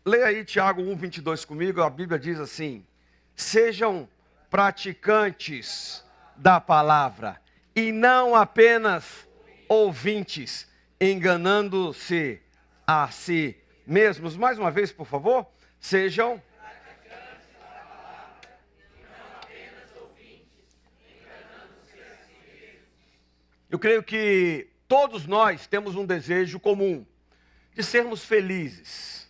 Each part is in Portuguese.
Leia aí Tiago 1:22 comigo, a Bíblia diz assim: sejam praticantes da palavra e não apenas ouvintes, enganando-se a si mesmos. Mais uma vez, por favor, sejam Eu creio que todos nós temos um desejo comum de sermos felizes,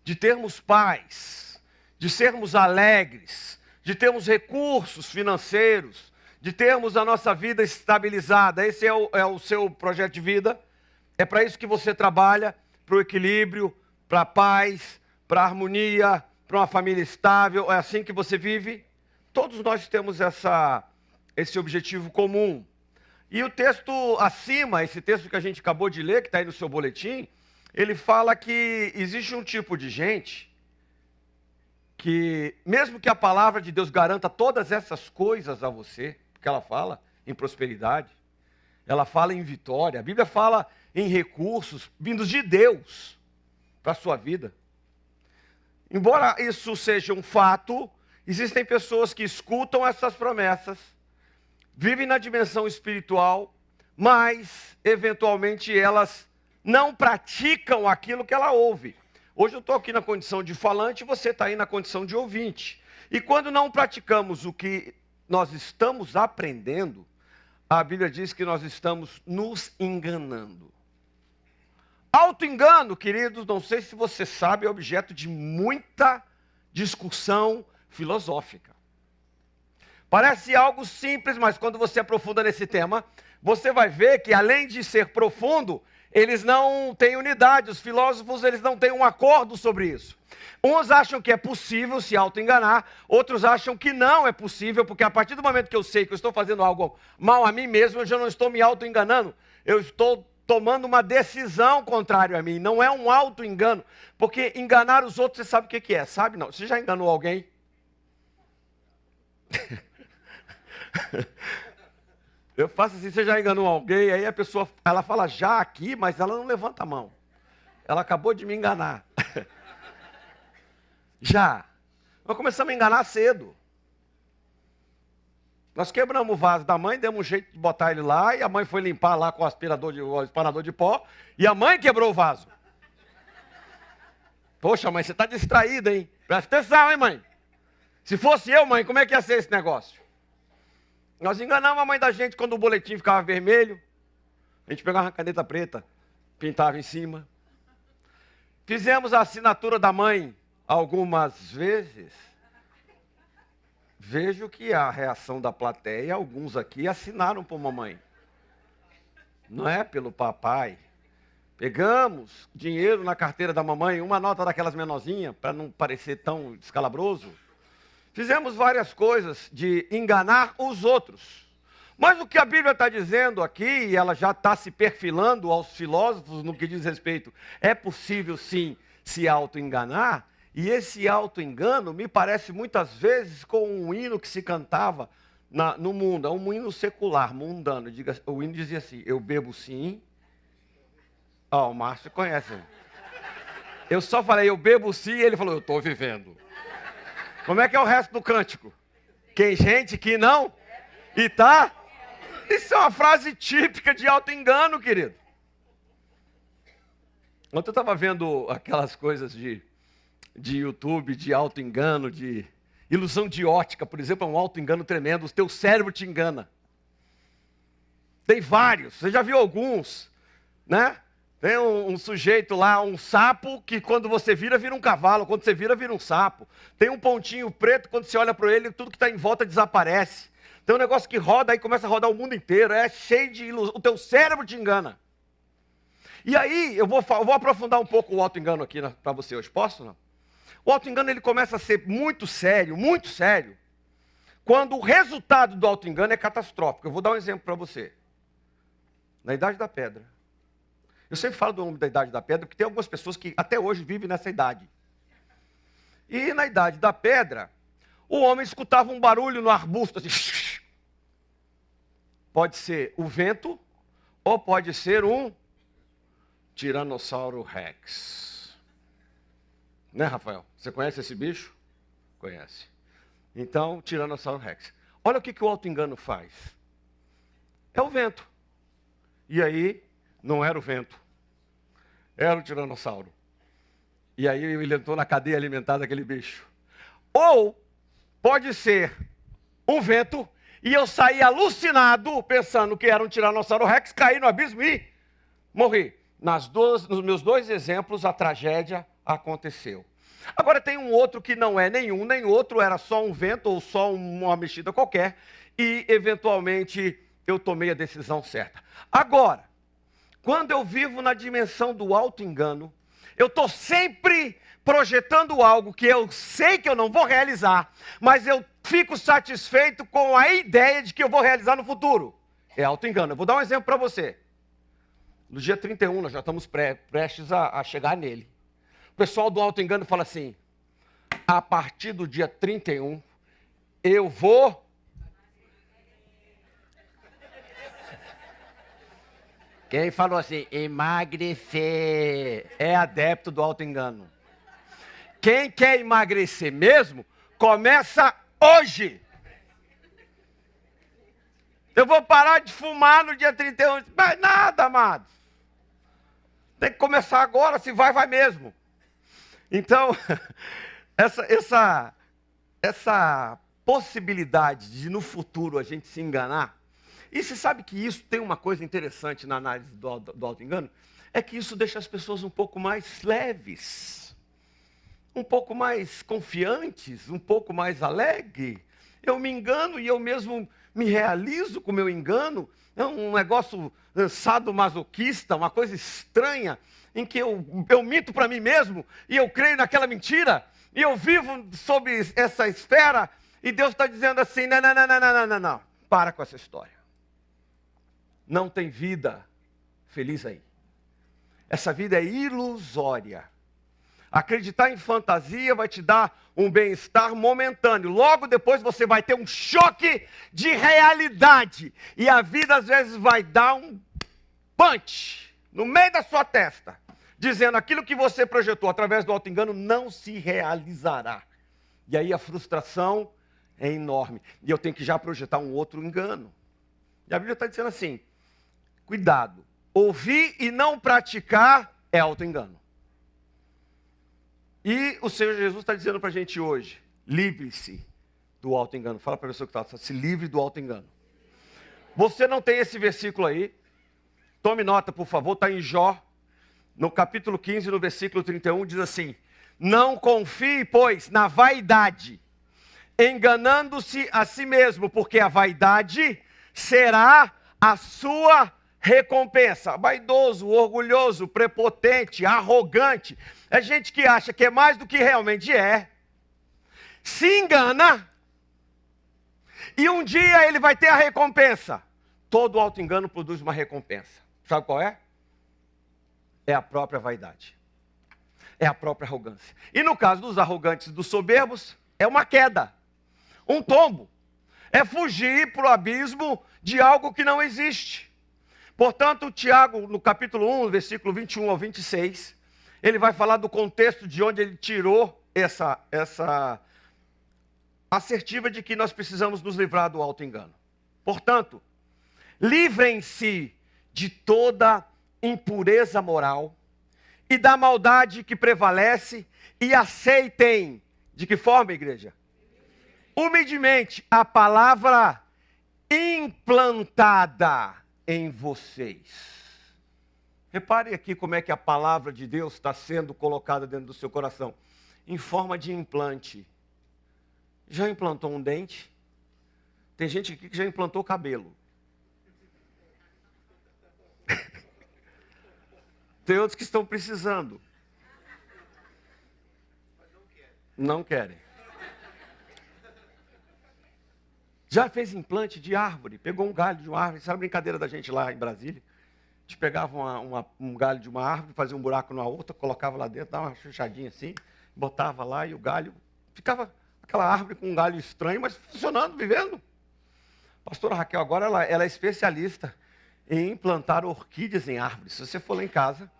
de termos paz, de sermos alegres, de termos recursos financeiros, de termos a nossa vida estabilizada. Esse é o seu projeto de vida. É para isso que você trabalha, para o equilíbrio, para a paz, para a harmonia, para uma família estável. É assim que você vive? Todos nós temos esse objetivo comum. E o texto acima, esse texto que a gente acabou de ler, que está aí no seu boletim, ele fala que existe um tipo de gente que, mesmo que a palavra de Deus garanta todas essas coisas a você, porque ela fala em prosperidade, ela fala em vitória, a Bíblia fala em recursos vindos de Deus para a sua vida. Embora isso seja um fato, existem pessoas que escutam essas promessas, vivem na dimensão espiritual, mas, eventualmente, elas não praticam aquilo que ela ouve. Hoje eu estou aqui na condição de falante e você está aí na condição de ouvinte. E quando não praticamos o que nós estamos aprendendo, a Bíblia diz que nós estamos nos enganando. Auto-engano, queridos, não sei se você sabe, é objeto de muita discussão filosófica. Parece algo simples, mas quando você aprofunda nesse tema, você vai ver que além de ser profundo, eles não têm unidade. Os filósofos, eles não têm um acordo sobre isso. Uns acham que é possível se auto-enganar, outros acham que não é possível, porque a partir do momento que eu sei que eu estou fazendo algo mal a mim mesmo, eu já não estou me auto-enganando. Eu estou tomando uma decisão contrária a mim. Não é um auto-engano, porque enganar os outros, você sabe o que é? Sabe não? Você já enganou alguém? Eu faço assim, você já enganou alguém? Aí a pessoa, ela fala já aqui, mas ela não levanta a mão. Ela acabou de me enganar. Já. Nós começamos a enganar cedo. Nós quebramos o vaso da mãe, demos um jeito de botar ele lá, e a mãe foi limpar lá com o espanador de pó, e a mãe quebrou o vaso. Poxa, mãe, você está distraída, hein? Presta atenção, hein, mãe? Se fosse eu, mãe, como é que ia ser esse negócio? Nós enganamos a mãe da gente quando o boletim ficava vermelho. A gente pegava uma caneta preta, pintava em cima. Fizemos a assinatura da mãe algumas vezes. Vejo que a reação da plateia, alguns aqui assinaram por mamãe. Não é pelo papai. Pegamos dinheiro na carteira da mamãe, uma nota daquelas menorzinhas, para não parecer tão escalabroso. Fizemos várias coisas de enganar os outros. Mas o que a Bíblia está dizendo aqui, e ela já está se perfilando aos filósofos no que diz respeito, é possível sim se auto-enganar, e esse auto-engano me parece muitas vezes com um hino que se cantava no mundo, é um hino secular, mundano. O hino dizia assim: eu bebo sim. O Márcio conhece. Eu só falei, eu bebo sim, e ele falou, eu estou vivendo. Como é que é o resto do cântico? Tem gente que não e tá. Isso é uma frase típica de auto-engano, querido. Ontem eu estava vendo aquelas coisas de YouTube, de auto-engano, de ilusão de ótica, por exemplo, é um auto-engano tremendo. O teu cérebro te engana. Tem vários, você já viu alguns, né? Tem um sujeito lá, um sapo, que quando você vira um cavalo, quando você vira um sapo. Tem um pontinho preto, quando você olha para ele, tudo que está em volta desaparece. Tem um negócio que roda, aí começa a rodar o mundo inteiro, é cheio de ilusão, o teu cérebro te engana. E aí, eu vou aprofundar um pouco o auto-engano aqui para você hoje, posso não? O auto-engano, ele começa a ser muito sério, quando o resultado do auto-engano é catastrófico. Eu vou dar um exemplo para você. Na Idade da Pedra. Eu sempre falo do homem da Idade da Pedra, porque tem algumas pessoas que até hoje vivem nessa idade. E na Idade da Pedra, o homem escutava um barulho no arbusto, assim. Pode ser o vento, ou pode ser um Tiranossauro Rex. Né, Rafael? Você conhece esse bicho? Conhece. Então, Tiranossauro Rex. Olha o que o auto-engano faz. É o vento. E aí, não era o vento. Era o tiranossauro. E aí ele entrou na cadeia alimentar daquele bicho. Ou pode ser um vento e eu saí alucinado pensando que era um tiranossauro rex, caí no abismo e morri. Nos meus dois exemplos, a tragédia aconteceu. Agora tem um outro que não é nenhum nem outro, era só um vento ou só uma mexida qualquer e eventualmente eu tomei a decisão certa. Agora, quando eu vivo na dimensão do auto-engano, eu estou sempre projetando algo que eu sei que eu não vou realizar, mas eu fico satisfeito com a ideia de que eu vou realizar no futuro. É auto-engano. Eu vou dar um exemplo para você. No dia 31, nós já estamos prestes a chegar nele. O pessoal do auto-engano fala assim, a partir do dia 31, eu vou... Quem falou assim, emagrecer, é adepto do auto-engano. Quem quer emagrecer mesmo, começa hoje. Eu vou parar de fumar no dia 31. Mas nada, amados. Tem que começar agora, se vai, vai mesmo. Então, essa possibilidade de no futuro a gente se enganar, e você sabe que isso tem uma coisa interessante na análise do auto-engano, é que isso deixa as pessoas um pouco mais leves, um pouco mais confiantes, um pouco mais alegres. Eu me engano e eu mesmo me realizo com o meu engano. É um negócio sadomasoquista, uma coisa estranha, em que eu minto para mim mesmo e eu creio naquela mentira, e eu vivo sob essa esfera, e Deus está dizendo assim, não, para com essa história. Não tem vida feliz aí. Essa vida é ilusória. Acreditar em fantasia vai te dar um bem-estar momentâneo. Logo depois você vai ter um choque de realidade. E a vida às vezes vai dar um punch no meio da sua testa, dizendo aquilo que você projetou através do auto-engano não se realizará. E aí a frustração é enorme. E eu tenho que já projetar um outro engano. E a Bíblia está dizendo assim, cuidado, ouvir e não praticar é auto-engano. E o Senhor Jesus está dizendo para a gente hoje, livre-se do auto-engano. Fala para a pessoa que está, se livre do auto-engano. Você não tem esse versículo aí? Tome nota, por favor, está em Jó, no capítulo 15, no versículo 31, diz assim, não confie, pois, na vaidade, enganando-se a si mesmo, porque a vaidade será a sua recompensa. Vaidoso, orgulhoso, prepotente, arrogante, é gente que acha que é mais do que realmente é, se engana, e um dia ele vai ter a recompensa. Todo auto-engano produz uma recompensa. Sabe qual é? É a própria vaidade. É a própria arrogância. E no caso dos arrogantes e dos soberbos, é uma queda, um tombo. É fugir para o abismo de algo que não existe. Portanto, Tiago, no capítulo 1, versículo 21 ao 26, ele vai falar do contexto de onde ele tirou essa assertiva de que nós precisamos nos livrar do auto-engano. Portanto, livrem-se de toda impureza moral e da maldade que prevalece e aceitem, de que forma, igreja? Humildemente, a palavra implantada em vocês. Repare aqui como é que a palavra de Deus está sendo colocada dentro do seu coração. Em forma de implante. Já implantou um dente? Tem gente aqui que já implantou cabelo. Tem outros que estão precisando. Não querem. Já fez implante de árvore? Pegou um galho de uma árvore. Sabe a brincadeira da gente lá em Brasília? A gente pegava um galho de uma árvore, fazia um buraco na outra, colocava lá dentro, dava uma chuchadinha assim, botava lá e o galho... Ficava aquela árvore com um galho estranho, mas funcionando, vivendo. A pastora Raquel agora ela é especialista em implantar orquídeas em árvores. Se você for lá em casa,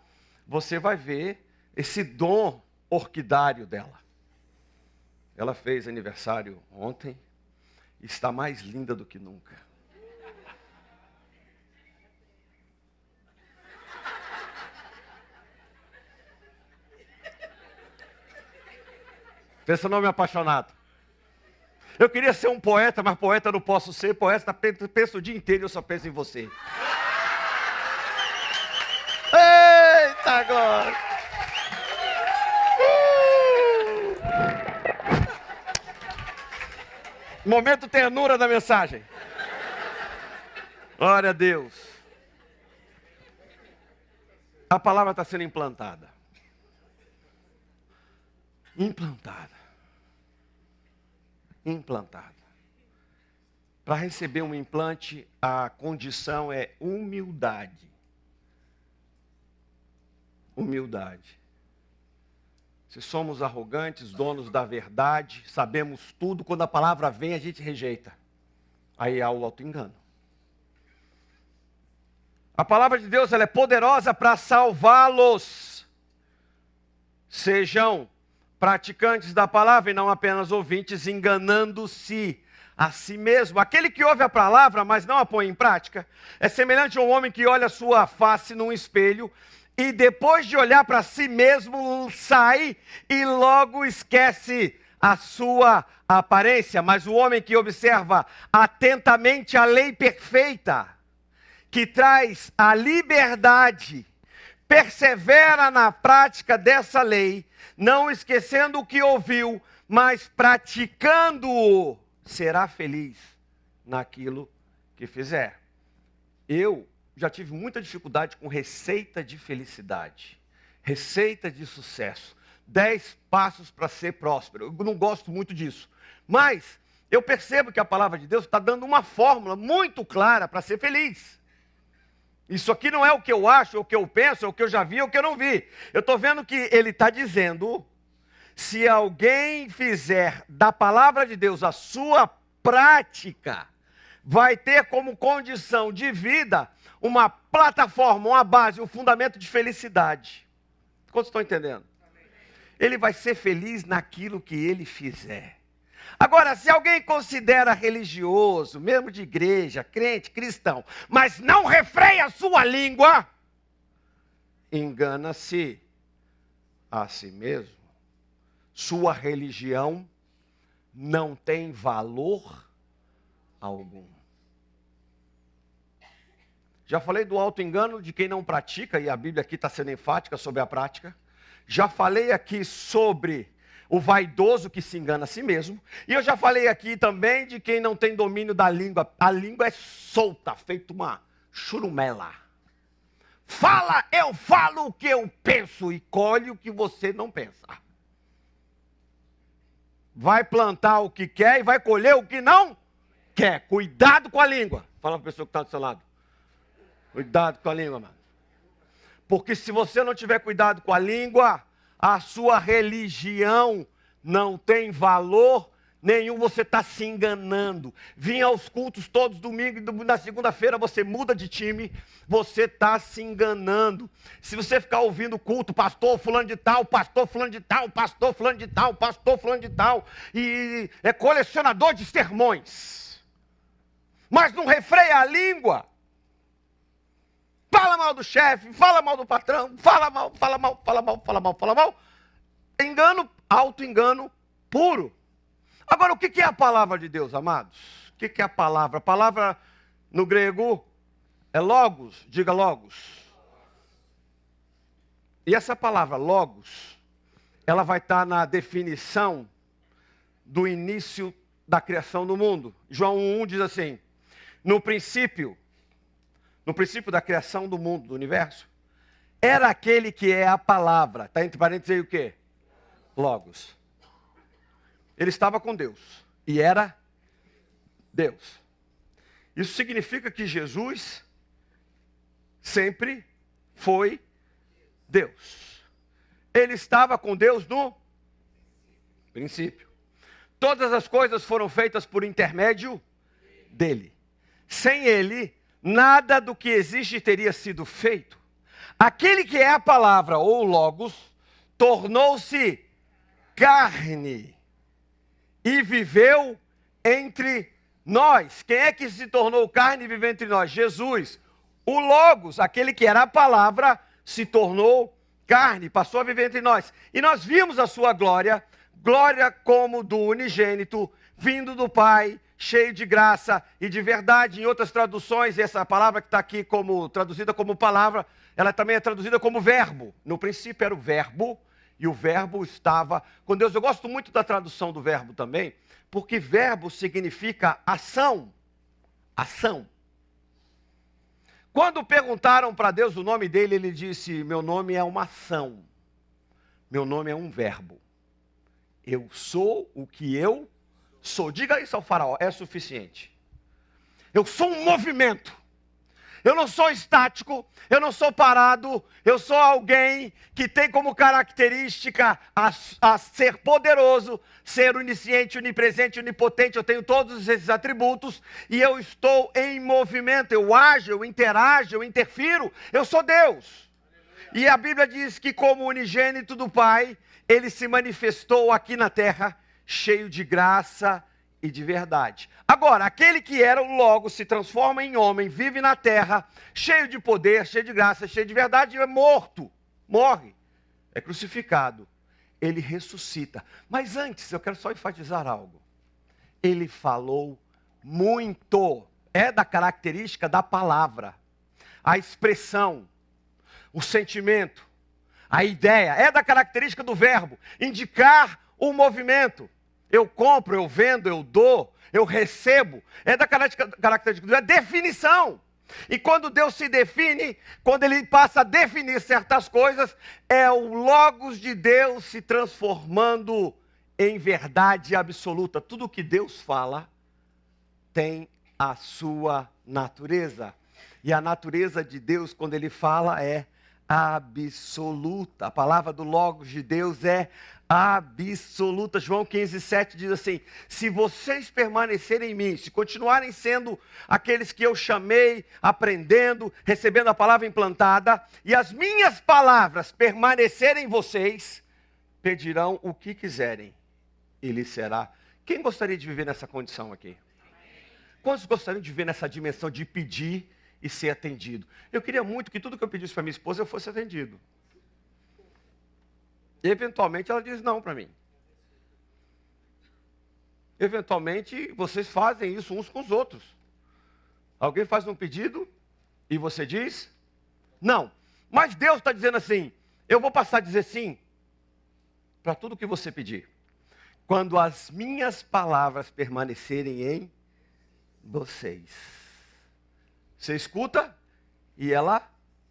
você vai ver esse dom orquidário dela. Ela fez aniversário ontem e está mais linda do que nunca. Pensa nome apaixonado. Eu queria ser um poeta, mas poeta eu não posso ser. Poeta pensa o dia inteiro e eu só penso em você. Eita glória! Momento ternura da mensagem. Glória a Deus. A palavra está sendo implantada. Implantada. Para receber um implante, a condição é humildade. Humildade. Se somos arrogantes, donos da verdade, sabemos tudo, quando a palavra vem, a gente rejeita. Aí há o auto-engano. A palavra de Deus, ela é poderosa para salvá-los. Sejam praticantes da palavra e não apenas ouvintes, enganando-se a si mesmo. Aquele que ouve a palavra, mas não a põe em prática, é semelhante a um homem que olha a sua face num espelho e depois de olhar para si mesmo, sai e logo esquece a sua aparência. Mas o homem que observa atentamente a lei perfeita, que traz a liberdade, persevera na prática dessa lei, não esquecendo o que ouviu, mas praticando-o, será feliz naquilo que fizer. Eu já tive muita dificuldade com receita de felicidade, receita de sucesso, 10 passos para ser próspero. Eu não gosto muito disso, mas eu percebo que a palavra de Deus está dando uma fórmula muito clara para ser feliz. Isso aqui não é o que eu acho, é o que eu penso, é o que eu já vi, é o que eu não vi. Eu estou vendo que ele está dizendo, se alguém fizer da palavra de Deus a sua prática, vai ter como condição de vida uma plataforma, uma base, um fundamento de felicidade. Quantos estão entendendo? Ele vai ser feliz naquilo que ele fizer. Agora, se alguém considera religioso, mesmo de igreja, crente, cristão, mas não refreia a sua língua, engana-se a si mesmo. Sua religião não tem valor algum. Já falei do auto-engano de quem não pratica, e a Bíblia aqui está sendo enfática sobre a prática. Já falei aqui sobre o vaidoso que se engana a si mesmo. E eu já falei aqui também de quem não tem domínio da língua. A língua é solta, feito uma churumela. Fala, eu falo o que eu penso e colhe o que você não pensa. Vai plantar o que quer e vai colher o que não quer. Cuidado com a língua. Fala para a pessoa que está do seu lado. Cuidado com a língua, mano. Porque se você não tiver cuidado com a língua, a sua religião não tem valor nenhum, você está se enganando. Vim aos cultos todos domingo e na segunda-feira você muda de time, você está se enganando. Se você ficar ouvindo o culto, pastor fulano de tal, pastor fulano de tal, pastor fulano de tal, pastor fulano de tal, e é colecionador de sermões, mas não refreia a língua, fala mal do chefe, fala mal do patrão, fala mal. Engano, auto-engano puro. Agora, o que é a palavra de Deus, amados? O que é a palavra? A palavra no grego é logos, diga logos. E essa palavra logos, ela vai estar na definição do início da criação do mundo. João 1 diz assim, no princípio da criação do mundo, do universo, era aquele que é a palavra. Está entre parênteses aí o quê? Logos. Ele estava com Deus e era Deus. Isso significa que Jesus sempre foi Deus. Ele estava com Deus no princípio. Todas as coisas foram feitas por intermédio dele. Sem ele, nada do que existe teria sido feito. Aquele que é a palavra ou logos tornou-se carne e viveu entre nós. Quem é que se tornou carne e viveu entre nós? Jesus. O Logos, aquele que era a palavra, se tornou carne, passou a viver entre nós. E nós vimos a sua glória, glória como do unigênito, vindo do Pai, cheio de graça e de verdade. Em outras traduções, essa palavra que está aqui traduzida como palavra, ela também é traduzida como verbo. No princípio era o verbo, e o verbo estava com Deus. Eu gosto muito da tradução do verbo também, porque verbo significa ação. Ação. Quando perguntaram para Deus o nome dele, ele disse: meu nome é uma ação. Meu nome é um verbo. Eu sou o que eu sou. Diga isso ao faraó, é suficiente. Eu sou um movimento. Eu não sou estático, eu não sou parado, eu sou alguém que tem como característica a ser poderoso, ser onisciente, onipresente, onipotente. Eu tenho todos esses atributos e eu estou em movimento, eu ajo, eu interajo, eu interfiro, eu sou Deus. E a Bíblia diz que como unigênito do Pai, ele se manifestou aqui na terra, cheio de graça e de verdade. Agora, aquele que era o Logos se transforma em homem, vive na terra, cheio de poder, cheio de graça, cheio de verdade, e é morto, morre, é crucificado. Ele ressuscita. Mas antes, eu quero só enfatizar algo. Ele falou muito. É da característica da palavra. A expressão, o sentimento, a ideia, é da característica do verbo. Indicar o movimento. Eu compro, eu vendo, eu dou, eu recebo. É da característica do verbo. É definição. E quando Deus se define, quando Ele passa a definir certas coisas, é o Logos de Deus se transformando em verdade absoluta. Tudo que Deus fala tem a sua natureza. E a natureza de Deus, quando Ele fala, é absoluta. A palavra do Logos de Deus é absoluta. João 15:7 diz assim: se vocês permanecerem em mim, se continuarem sendo aqueles que eu chamei, aprendendo, recebendo a palavra implantada, e as minhas palavras permanecerem em vocês, pedirão o que quiserem, e lhes será. Quem gostaria de viver nessa condição aqui? Quantos gostariam de viver nessa dimensão de pedir e ser atendido? Eu queria muito que tudo que eu pedisse para minha esposa eu fosse atendido. Eventualmente ela diz não para mim. Eventualmente vocês fazem isso uns com os outros. Alguém faz um pedido e você diz não. Mas Deus está dizendo assim: eu vou passar a dizer sim para tudo que você pedir, quando as minhas palavras permanecerem em vocês. Você escuta e ela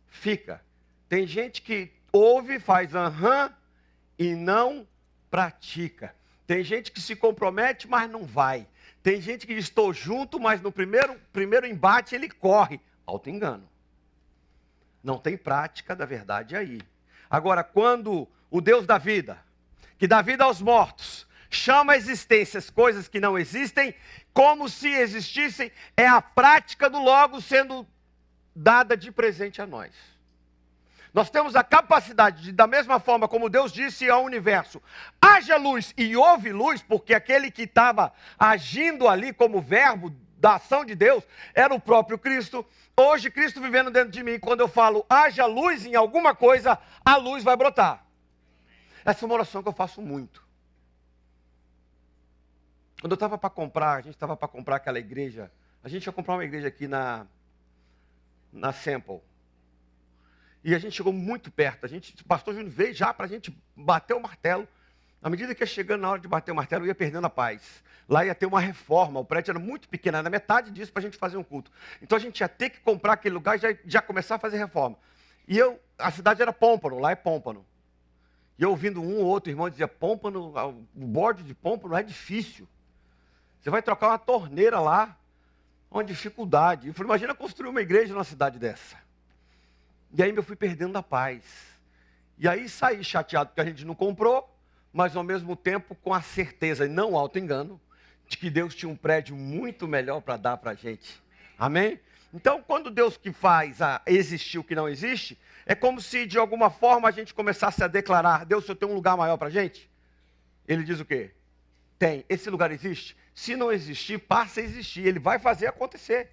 fica. Tem gente que ouve, faz aham, e não pratica. Tem gente que se compromete, mas não vai. Tem gente que diz estou junto, mas no primeiro embate ele corre. Auto-engano. Não tem prática da verdade aí. Agora, quando o Deus da vida, que dá vida aos mortos, chama a existência as coisas que não existem, como se existissem, é a prática do Logos sendo dada de presente a nós. Nós temos a capacidade de, da mesma forma como Deus disse ao universo, haja luz e houve luz, porque aquele que estava agindo ali como verbo da ação de Deus era o próprio Cristo. Hoje Cristo vivendo dentro de mim, quando eu falo haja luz em alguma coisa, a luz vai brotar. Essa é uma oração que eu faço muito. Quando eu estava para comprar, a gente estava para comprar aquela igreja, a gente ia comprar uma igreja aqui na Sample. E a gente chegou muito perto. O pastor Júnior veio já para a gente bater o martelo. À medida que ia chegando na hora de bater o martelo, eu ia perdendo a paz. Lá ia ter uma reforma, o prédio era muito pequeno, era metade disso para a gente fazer um culto. Então a gente ia ter que comprar aquele lugar e já começar a fazer reforma. E a cidade era Pômpano, lá é Pômpano. E eu ouvindo um ou outro irmão dizia, Pômpano, o borde de Pômpano é difícil. Você vai trocar uma torneira lá, uma dificuldade. Eu falei, imagina construir uma igreja numa cidade dessa. E aí eu fui perdendo a paz. E aí saí chateado porque a gente não comprou, mas ao mesmo tempo com a certeza, e não auto-engano, de que Deus tinha um prédio muito melhor para dar para a gente. Amém? Então, quando Deus que faz existir o que não existe, É como se de alguma forma a gente começasse a declarar: Deus, eu tenho um lugar maior para a gente? Ele diz o quê? Tem. Esse lugar existe? Se não existir, passa a existir. Ele vai fazer acontecer.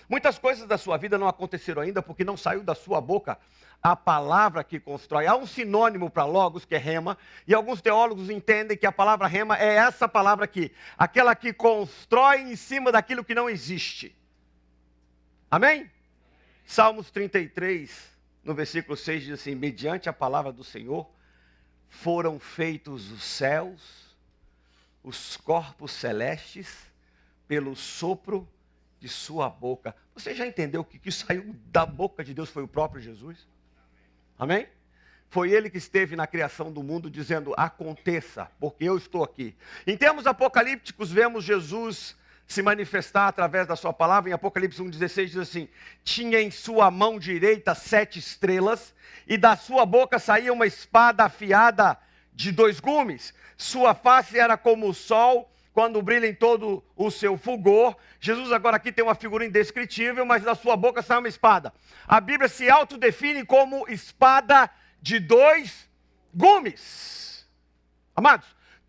Muitas coisas da sua vida não aconteceram ainda porque não saiu da sua boca a palavra que constrói. Há um sinônimo para logos, que é rema, e alguns teólogos entendem que a palavra rema é essa palavra aqui, aquela que constrói em cima daquilo que não existe. Amém? Salmos 33, no versículo 6, diz assim: mediante a palavra do Senhor foram feitos os céus, os corpos celestes, pelo sopro de sua boca. Você já entendeu que o que saiu da boca de Deus foi o próprio Jesus? Amém? Foi ele que esteve na criação do mundo dizendo: aconteça, porque eu estou aqui. Em termos apocalípticos, vemos Jesus se manifestar através da sua palavra. Em Apocalipse 1,16 diz assim: tinha em sua mão direita 7 estrelas, e da sua boca saía uma espada afiada de 2 gumes. Sua face era como o sol, quando brilha em todo o seu fulgor. Jesus agora aqui tem uma figura indescritível, mas da sua boca sai uma espada. A Bíblia se autodefine como espada de 2 gumes. Amados,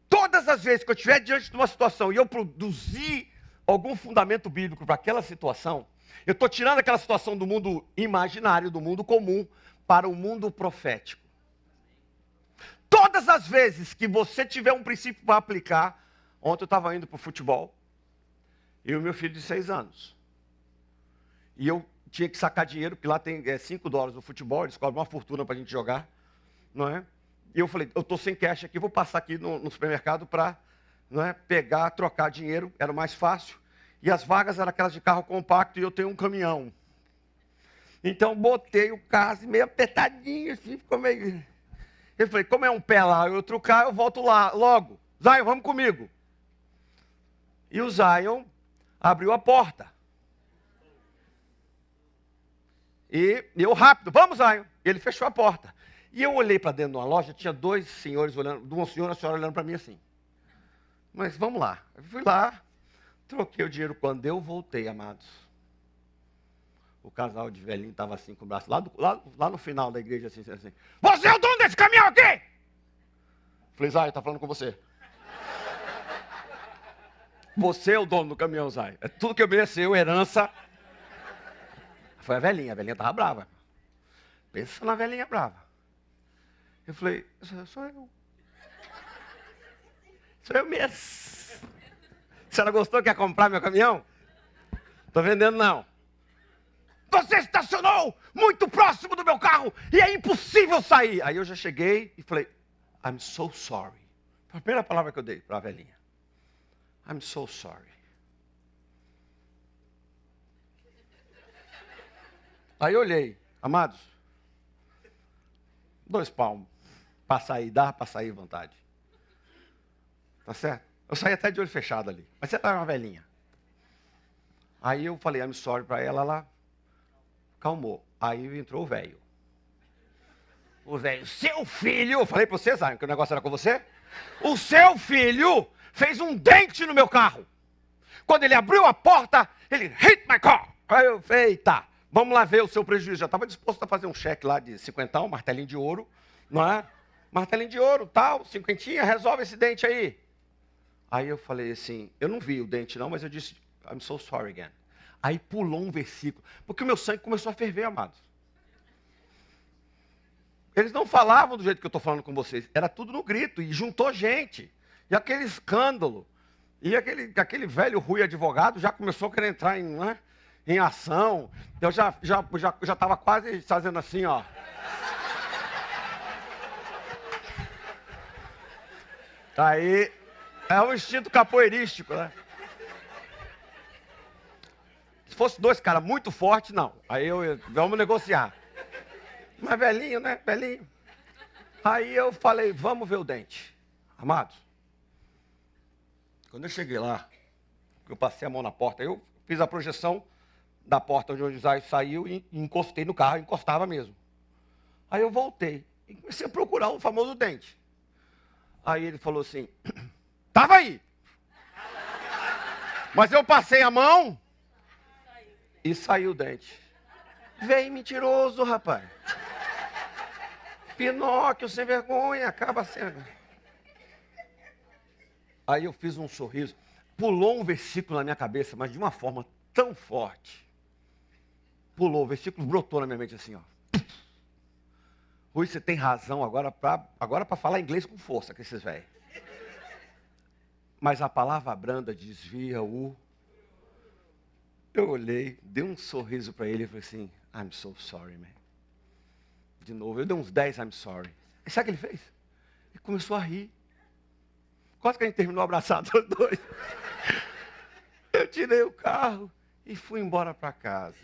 todas as vezes que eu estiver diante de uma situação e eu produzir algum fundamento bíblico para aquela situação, eu estou tirando aquela situação do mundo imaginário, do mundo comum, para o mundo profético. Todas as vezes que você tiver um princípio para aplicar. Ontem eu estava indo para o futebol, eu e meu filho de 6 anos. E eu tinha que sacar dinheiro, porque lá tem $5 no futebol, eles cobram uma fortuna para a gente jogar, não é? E eu falei: eu estou sem cash aqui, vou passar aqui no supermercado para, não é, pegar, trocar dinheiro, era mais fácil. E as vagas eram aquelas de carro compacto e eu tenho um caminhão. Então botei o carro assim, meio apertadinho, assim, ficou meio... Eu falei: como é um pé lá e outro cá, eu volto lá logo. Zion, vamos comigo. E o Zion abriu a porta. E eu rápido: vamos, Zion. Ele fechou a porta. E eu olhei para dentro de uma loja, tinha 2 senhores olhando, uma senhora e uma senhora olhando para mim assim. Mas vamos lá. Eu fui lá, troquei o dinheiro. Quando eu voltei, amados, o casal de velhinho estava assim com o braço, lá no final da igreja, assim: você é o dono desse caminhão aqui? Falei: Zion, está falando com você. Você é o dono do caminhão, Zay. É tudo que obedeceu, herança. Foi a velhinha estava brava. Pensa na velhinha brava. Eu falei: sou eu. Sou eu mesmo. A senhora gostou, quer comprar meu caminhão? Estou vendendo não. Você estacionou muito próximo do meu carro e é impossível sair. Aí eu já cheguei e falei: I'm so sorry. Foi a primeira palavra que eu dei para a velhinha. I'm so sorry. Aí eu olhei, amados, 2 palmos, para sair, dá para sair à vontade. Tá certo? Eu saí até de olho fechado ali, mas você era uma velhinha. Aí eu falei I'm sorry para ela, ela calmou. Aí entrou o velho. O velho: seu filho, eu falei para você, Zion, que o negócio era com você? O seu filho fez um dente no meu carro. Quando ele abriu a porta, ele hit my car. Aí eu falei: eita, vamos lá ver o seu prejuízo. Já estava disposto a fazer um cheque lá de 50, um martelinho de ouro, não é? Martelinho de ouro, tal, 50, resolve esse dente aí. Aí eu falei assim, eu não vi o dente não, mas eu disse: I'm so sorry again. Aí pulou um versículo, porque o meu sangue começou a ferver, amados. Eles não falavam do jeito que eu estou falando com vocês, era tudo no grito, e juntou gente. E aquele escândalo, e aquele velho Rui advogado já começou a querer entrar em ação. Eu já estava quase fazendo assim, ó. Aí, é um instinto capoeirístico, né? Se fosse 2 caras muito fortes, não. Aí vamos negociar. Mas velhinho, né? Velhinho. Aí eu falei: vamos ver o dente. Amados, quando eu cheguei lá, eu passei a mão na porta, eu fiz a projeção da porta onde o José saiu e encostei no carro, encostava mesmo. Aí eu voltei e comecei a procurar o famoso dente. Aí ele falou assim: estava aí. Mas eu passei a mão e saiu o dente. Veio mentiroso, rapaz. Pinóquio sem vergonha, acaba sendo. Aí eu fiz um sorriso. Pulou um versículo na minha cabeça, mas de uma forma tão forte. Pulou, o versículo brotou na minha mente assim, ó. Rui, você tem razão agora para falar inglês com força, que esses velhos. Mas a palavra branda desvia o... Eu olhei, dei um sorriso para ele e falei assim, I'm so sorry, man. De novo, eu dei uns 10 I'm sorry. E sabe o que ele fez? Ele começou a rir. Quase que a gente terminou abraçado os dois. Eu tirei o carro e fui embora para casa.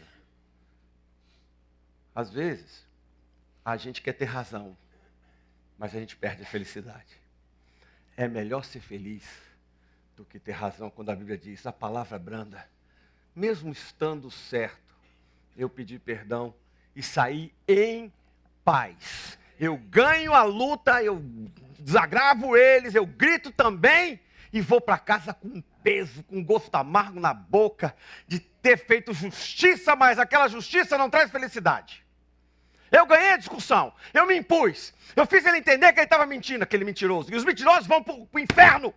Às vezes, a gente quer ter razão, mas a gente perde a felicidade. É melhor ser feliz do que ter razão quando a Bíblia diz, a palavra branda, mesmo estando certo, eu pedi perdão e saí em paz. Eu ganho a luta, eu desagravo eles, eu grito também e vou para casa com peso, com gosto amargo na boca, de ter feito justiça, mas aquela justiça não traz felicidade. Eu ganhei a discussão, eu me impus, eu fiz ele entender que ele estava mentindo, aquele mentiroso, e os mentirosos vão para o inferno.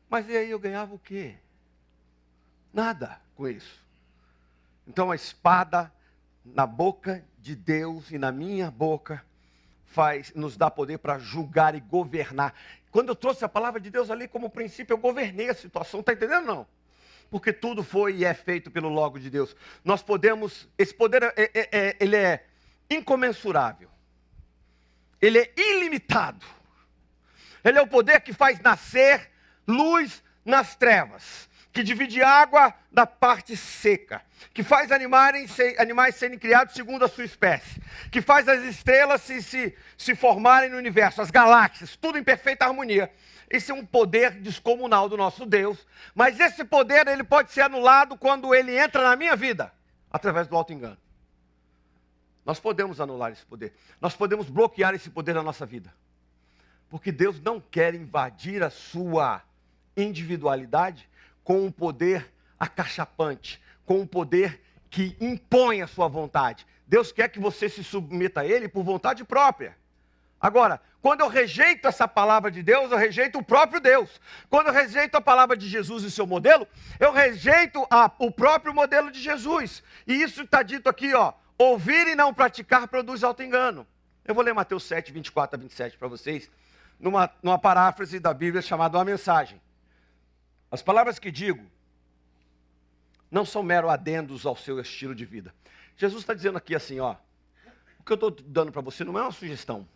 Mas e aí eu ganhava o quê? Nada com isso. Então a espada na boca de Deus e na minha boca nos dá poder para julgar e governar. Quando eu trouxe a palavra de Deus ali como princípio, eu governei a situação, está entendendo não? Porque tudo foi e é feito pelo Logo de Deus. Nós podemos, esse poder ele é incomensurável. Ele é ilimitado. Ele é o poder que faz nascer luz nas trevas, que divide água da parte seca, que faz animais serem criados segundo a sua espécie, que faz as estrelas se formarem no universo, as galáxias, tudo em perfeita harmonia. Esse é um poder descomunal do nosso Deus, mas esse poder ele pode ser anulado quando ele entra na minha vida, através do auto-engano. Nós podemos anular esse poder, nós podemos bloquear esse poder na nossa vida, porque Deus não quer invadir a sua individualidade com um poder acachapante, com um poder que impõe a sua vontade. Deus quer que você se submeta a Ele por vontade própria. Agora, quando eu rejeito essa palavra de Deus, eu rejeito o próprio Deus. Quando eu rejeito a palavra de Jesus e seu modelo, eu rejeito o próprio modelo de Jesus. E isso está dito aqui, ó, ouvir e não praticar produz auto-engano. Eu vou ler Mateus 7, 24 a 27 para vocês, numa paráfrase da Bíblia chamada Uma Mensagem. As palavras que digo não são mero adendos ao seu estilo de vida. Jesus está dizendo aqui assim, ó, o que eu estou dando para você não é uma sugestão.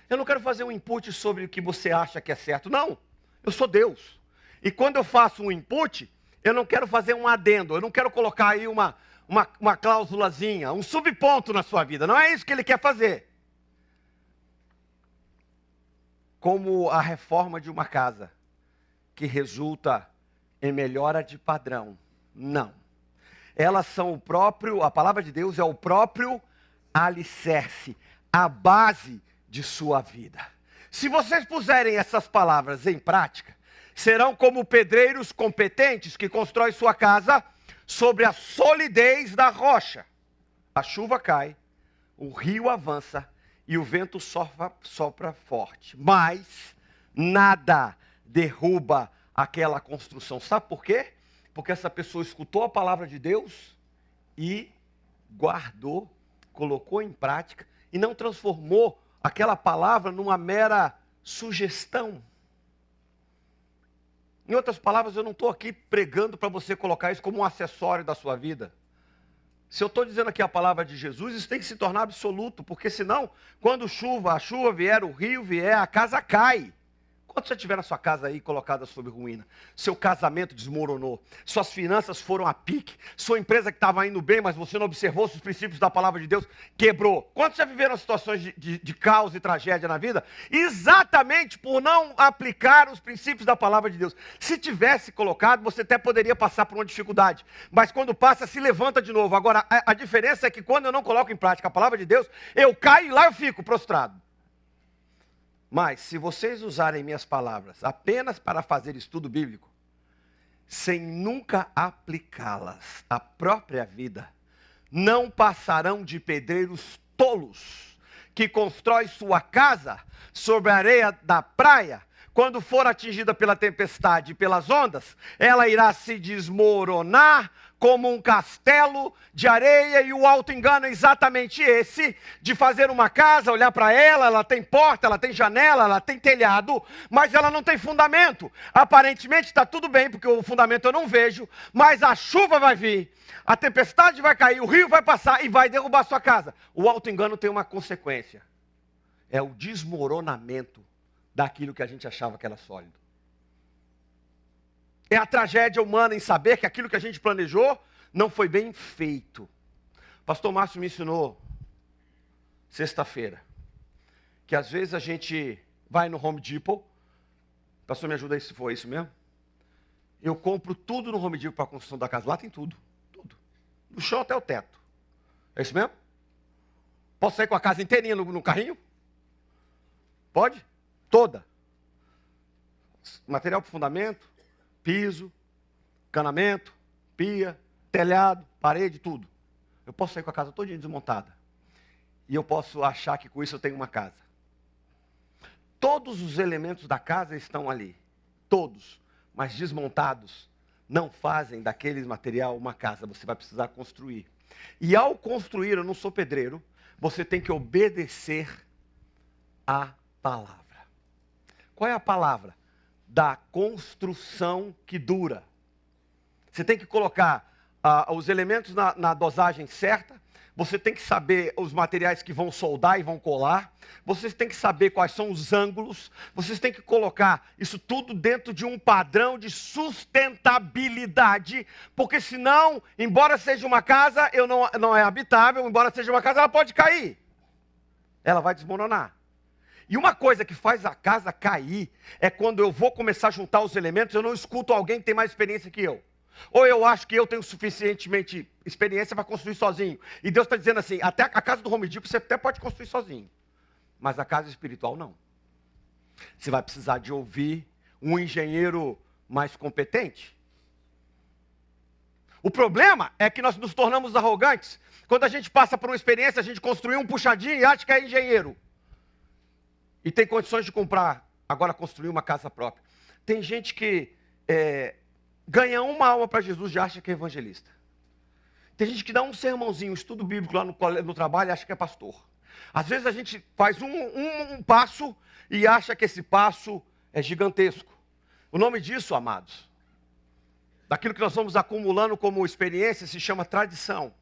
Eu não quero fazer um input sobre o que você acha que é certo. Não, eu sou Deus. E quando eu faço um input, eu não quero fazer um adendo, eu não quero colocar aí uma cláusulazinha, um subponto na sua vida. Não é isso que ele quer fazer. Como a reforma de uma casa, que resulta em melhora de padrão. Não. Elas são o próprio, a palavra de Deus é o próprio alicerce, a base de sua vida. Se vocês puserem essas palavras em prática, serão como pedreiros competentes que constroem sua casa sobre a solidez da rocha. A chuva cai, o rio avança e o vento sopra forte, mas nada derruba aquela construção. Sabe por quê? Porque essa pessoa escutou a palavra de Deus e guardou, colocou em prática e não transformou aquela palavra numa mera sugestão. Em outras palavras, eu não estou aqui pregando para você colocar isso como um acessório da sua vida. Se eu estou dizendo aqui a palavra de Jesus, isso tem que se tornar absoluto, porque senão, quando a chuva vier, o rio vier, a casa cai. Quando você estiver na sua casa aí colocada sob ruína, seu casamento desmoronou, suas finanças foram a pique, sua empresa que estava indo bem, mas você não observou os princípios da palavra de Deus, quebrou. Quando já viveram situações de caos e tragédia na vida? Exatamente por não aplicar os princípios da palavra de Deus. Se tivesse colocado, você até poderia passar por uma dificuldade, mas quando passa, se levanta de novo. Agora, a diferença é que quando eu não coloco em prática a palavra de Deus, eu caio e lá eu fico prostrado. Mas, se vocês usarem minhas palavras apenas para fazer estudo bíblico, sem nunca aplicá-las à própria vida, não passarão de pedreiros tolos, que constrói sua casa sobre a areia da praia. Quando for atingida pela tempestade e pelas ondas, ela irá se desmoronar como um castelo de areia. E o auto-engano é exatamente esse, de fazer uma casa, olhar para ela, ela tem porta, ela tem janela, ela tem telhado, mas ela não tem fundamento. Aparentemente está tudo bem, porque o fundamento eu não vejo, mas a chuva vai vir, a tempestade vai cair, o rio vai passar e vai derrubar a sua casa. O auto-engano tem uma consequência, é o desmoronamento daquilo que a gente achava que era sólido. É a tragédia humana em saber que aquilo que a gente planejou não foi bem feito. Pastor Márcio me ensinou, sexta-feira, que às vezes a gente vai no Home Depot. Pastor, me ajuda aí se for isso mesmo. Eu compro tudo no Home Depot para a construção da casa. Lá tem tudo, tudo. Do chão até o teto. É isso mesmo? Posso sair com a casa inteirinha no carrinho? Pode? Toda. Material para fundamento, piso, encanamento, pia, telhado, parede, tudo. Eu posso sair com a casa toda desmontada. E eu posso achar que com isso eu tenho uma casa. Todos os elementos da casa estão ali. Todos. Mas desmontados não fazem daquele material uma casa. Você vai precisar construir. E ao construir, eu não sou pedreiro, você tem que obedecer à palavra. Qual é a palavra? Da construção que dura. Você tem que colocar os elementos na dosagem certa. Você tem que saber os materiais que vão soldar e vão colar. Vocês têm que saber quais são os ângulos. Vocês têm que colocar isso tudo dentro de um padrão de sustentabilidade. Porque senão, embora seja uma casa, não é habitável. Embora seja uma casa, ela pode cair. Ela vai desmoronar. E uma coisa que faz a casa cair é quando eu vou começar a juntar os elementos, eu não escuto alguém que tem mais experiência que eu. Ou eu acho que eu tenho suficientemente experiência para construir sozinho. E Deus está dizendo assim, até a casa do Home Depot você até pode construir sozinho. Mas a casa espiritual não. Você vai precisar de ouvir um engenheiro mais competente. O problema é que nós nos tornamos arrogantes. Quando a gente passa por uma experiência, a gente construiu um puxadinho e acha que é engenheiro. E tem condições de comprar, agora construir uma casa própria. Tem gente que ganha uma alma para Jesus e acha que é evangelista. Tem gente que dá um sermãozinho, um estudo bíblico lá no trabalho e acha que é pastor. Às vezes a gente faz um passo e acha que esse passo é gigantesco. O nome disso, amados, daquilo que nós vamos acumulando como experiência, se chama tradição.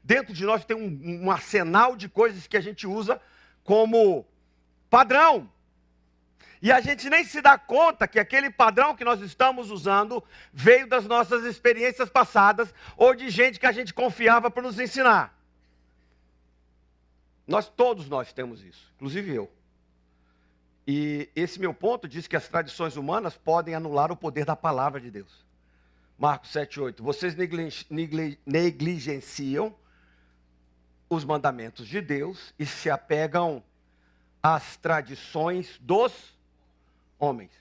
Dentro de nós tem um arsenal de coisas que a gente usa como padrão. E a gente nem se dá conta que aquele padrão que nós estamos usando veio das nossas experiências passadas ou de gente que a gente confiava para nos ensinar. Todos nós temos isso, inclusive eu. E esse meu ponto diz que as tradições humanas podem anular o poder da palavra de Deus. Marcos 7:8. Vocês negligenciam os mandamentos de Deus e se apegam às tradições dos homens.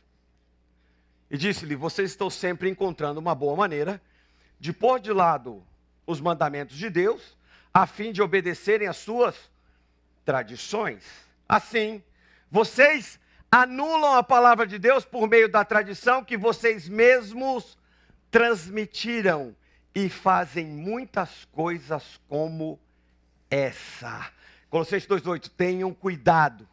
E disse-lhe, vocês estão sempre encontrando uma boa maneira de pôr de lado os mandamentos de Deus, a fim de obedecerem às suas tradições. Assim, vocês anulam a palavra de Deus por meio da tradição que vocês mesmos transmitiram e fazem muitas coisas como essa. Colossenses 2:8, tenham cuidado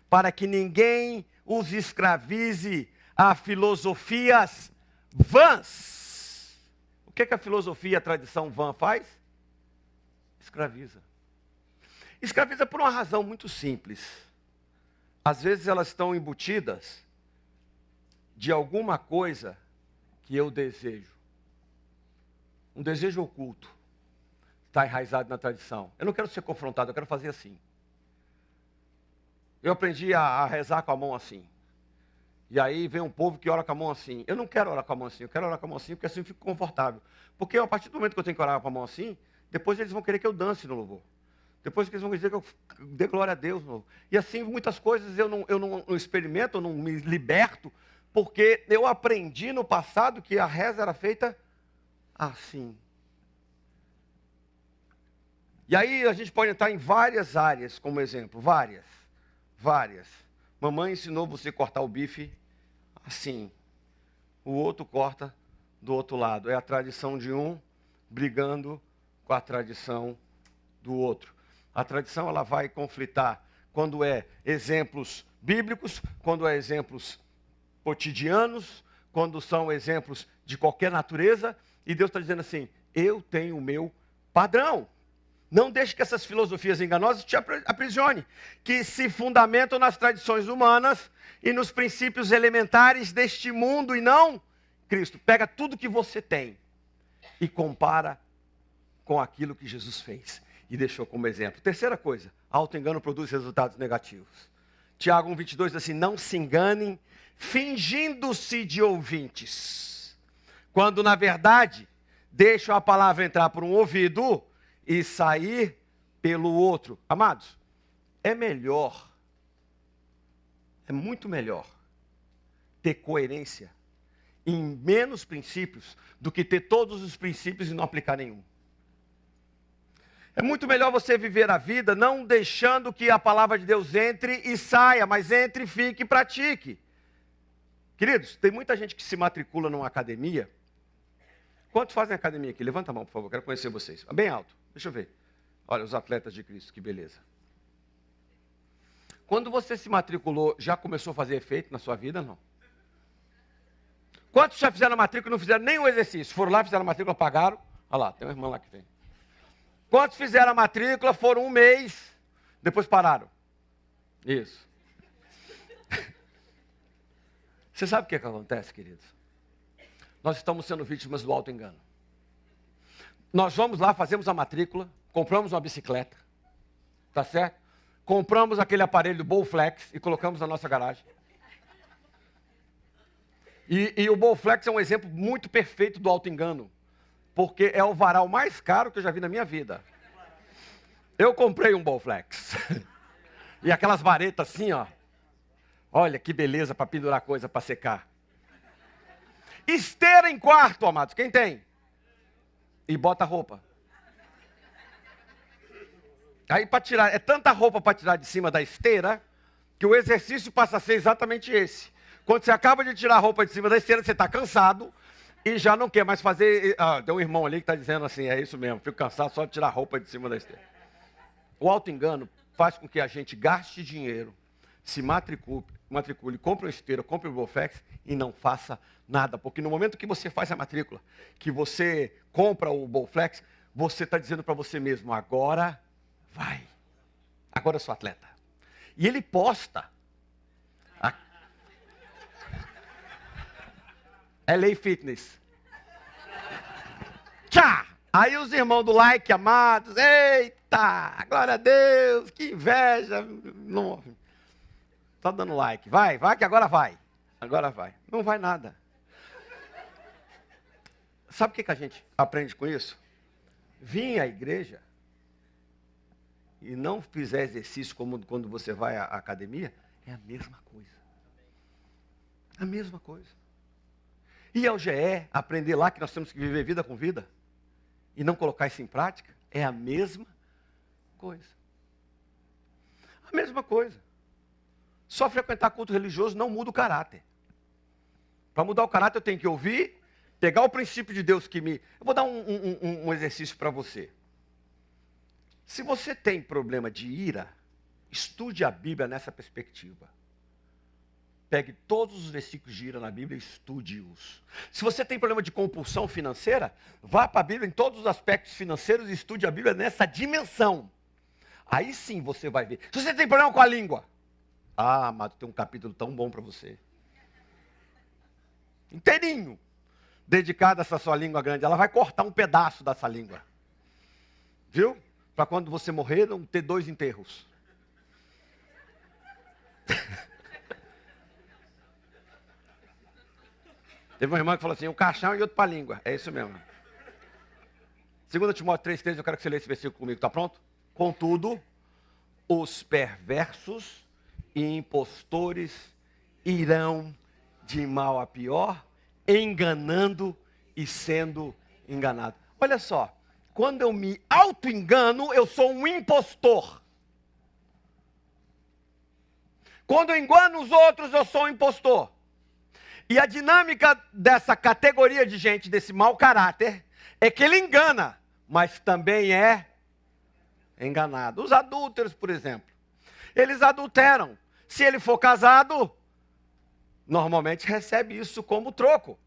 para que ninguém os escravize a filosofias vãs. O que a filosofia e a tradição vã faz? Escraviza. Escraviza por uma razão muito simples. Às vezes elas estão embutidas de alguma coisa que eu desejo. Um desejo oculto. Está enraizado na tradição. Eu não quero ser confrontado, eu quero fazer assim. Eu aprendi a rezar com a mão assim. E aí vem um povo que ora com a mão assim. Eu não quero orar com a mão assim, eu quero orar com a mão assim porque assim eu fico confortável. Porque a partir do momento que eu tenho que orar com a mão assim, depois eles vão querer que eu dance no louvor. Depois que eles vão dizer que eu dê glória a Deus. E assim muitas coisas eu não experimento, eu não me liberto, porque eu aprendi no passado que a reza era feita assim. E aí a gente pode entrar em várias áreas como exemplo, várias. Mamãe ensinou você a cortar o bife assim, o outro corta do outro lado. É a tradição de um brigando com a tradição do outro. A tradição ela vai conflitar quando é exemplos bíblicos, quando é exemplos cotidianos, quando são exemplos de qualquer natureza, e Deus está dizendo assim, eu tenho o meu padrão. Não deixe que essas filosofias enganosas te aprisione, que se fundamentam nas tradições humanas e nos princípios elementares deste mundo e não Cristo. Pega tudo que você tem e compara com aquilo que Jesus fez e deixou como exemplo. Terceira coisa, auto-engano produz resultados negativos. Tiago 1,22 diz assim, não se enganem, fingindo-se de ouvintes, quando na verdade deixam a palavra entrar por um ouvido e sair pelo outro. Amados, é muito melhor ter coerência em menos princípios do que ter todos os princípios e não aplicar nenhum. É muito melhor você viver a vida não deixando que a palavra de Deus entre e saia, mas entre, fique e pratique. Queridos, tem muita gente que se matricula numa academia. Quantos fazem academia aqui? Levanta a mão, por favor, quero conhecer vocês. Bem alto, deixa eu ver. Olha, os atletas de Cristo, que beleza. Quando você se matriculou, já começou a fazer efeito na sua vida, não? Quantos já fizeram a matrícula e não fizeram nenhum exercício? Foram lá, fizeram a matrícula, pagaram. Olha lá, tem uma irmã lá que vem. Quantos fizeram a matrícula, foram um mês, depois pararam? Isso. Você sabe o que acontece, queridos? Nós estamos sendo vítimas do auto-engano. Nós vamos lá, fazemos a matrícula, compramos uma bicicleta, tá certo? Compramos aquele aparelho do Bowflex e colocamos na nossa garagem. E o Bowflex é um exemplo muito perfeito do auto-engano, porque é o varal mais caro que eu já vi na minha vida. Eu comprei um Bowflex. E aquelas varetas assim, ó. Olha que beleza para pendurar coisa para secar. Esteira em quarto, amados. Quem tem? E bota roupa. Aí para tirar, é tanta roupa para tirar de cima da esteira, que o exercício passa a ser exatamente esse. Quando você acaba de tirar a roupa de cima da esteira, você está cansado e já não quer mais fazer. Tem um irmão ali que está dizendo assim, é isso mesmo, fico cansado só de tirar a roupa de cima da esteira. O auto-engano faz com que a gente gaste dinheiro, se matricule, compre uma esteira, compre um Bowflex e não faça nada. Porque no momento que você faz a matrícula, que você compra o Bowflex, você está dizendo para você mesmo, agora vai. Agora eu sou atleta. E ele posta. LA Fitness. Tchá! Aí os irmãos do like, amados, eita, glória a Deus, que inveja. Não, tá dando like, vai que agora vai. Agora vai. Não vai nada. Sabe o que a gente aprende com isso? Vir à igreja e não fizer exercício como quando você vai à academia, é a mesma coisa. A mesma coisa. E ao GE, aprender lá que nós temos que viver vida com vida e não colocar isso em prática, é a mesma coisa. A mesma coisa. Só frequentar culto religioso não muda o caráter. Para mudar o caráter eu tenho que ouvir, pegar o princípio de Deus que me... Eu vou dar um exercício para você. Se você tem problema de ira, estude a Bíblia nessa perspectiva. Pegue todos os versículos de ira na Bíblia e estude-os. Se você tem problema de compulsão financeira, vá para a Bíblia em todos os aspectos financeiros e estude a Bíblia nessa dimensão. Aí sim você vai ver. Se você tem problema com a língua, amado, tem um capítulo tão bom para você. Inteirinho. Dedicado a essa sua língua grande. Ela vai cortar um pedaço dessa língua. Viu? Para quando você morrer, não ter 2 enterros. Teve uma irmã que falou assim, um caixão e outro para a língua. É isso mesmo. 2 Timóteo 3,13, eu quero que você leia esse versículo comigo, está pronto? Contudo, os perversos e impostores irão de mal a pior, enganando e sendo enganados. Olha só, Quando eu me auto-engano, eu sou um impostor. Quando eu engano os outros, eu sou um impostor. E a dinâmica dessa categoria de gente, desse mau caráter, é que ele engana, mas também é enganado. Os adúlteros, por exemplo, eles adulteram. Se ele for casado, normalmente recebe isso como troco.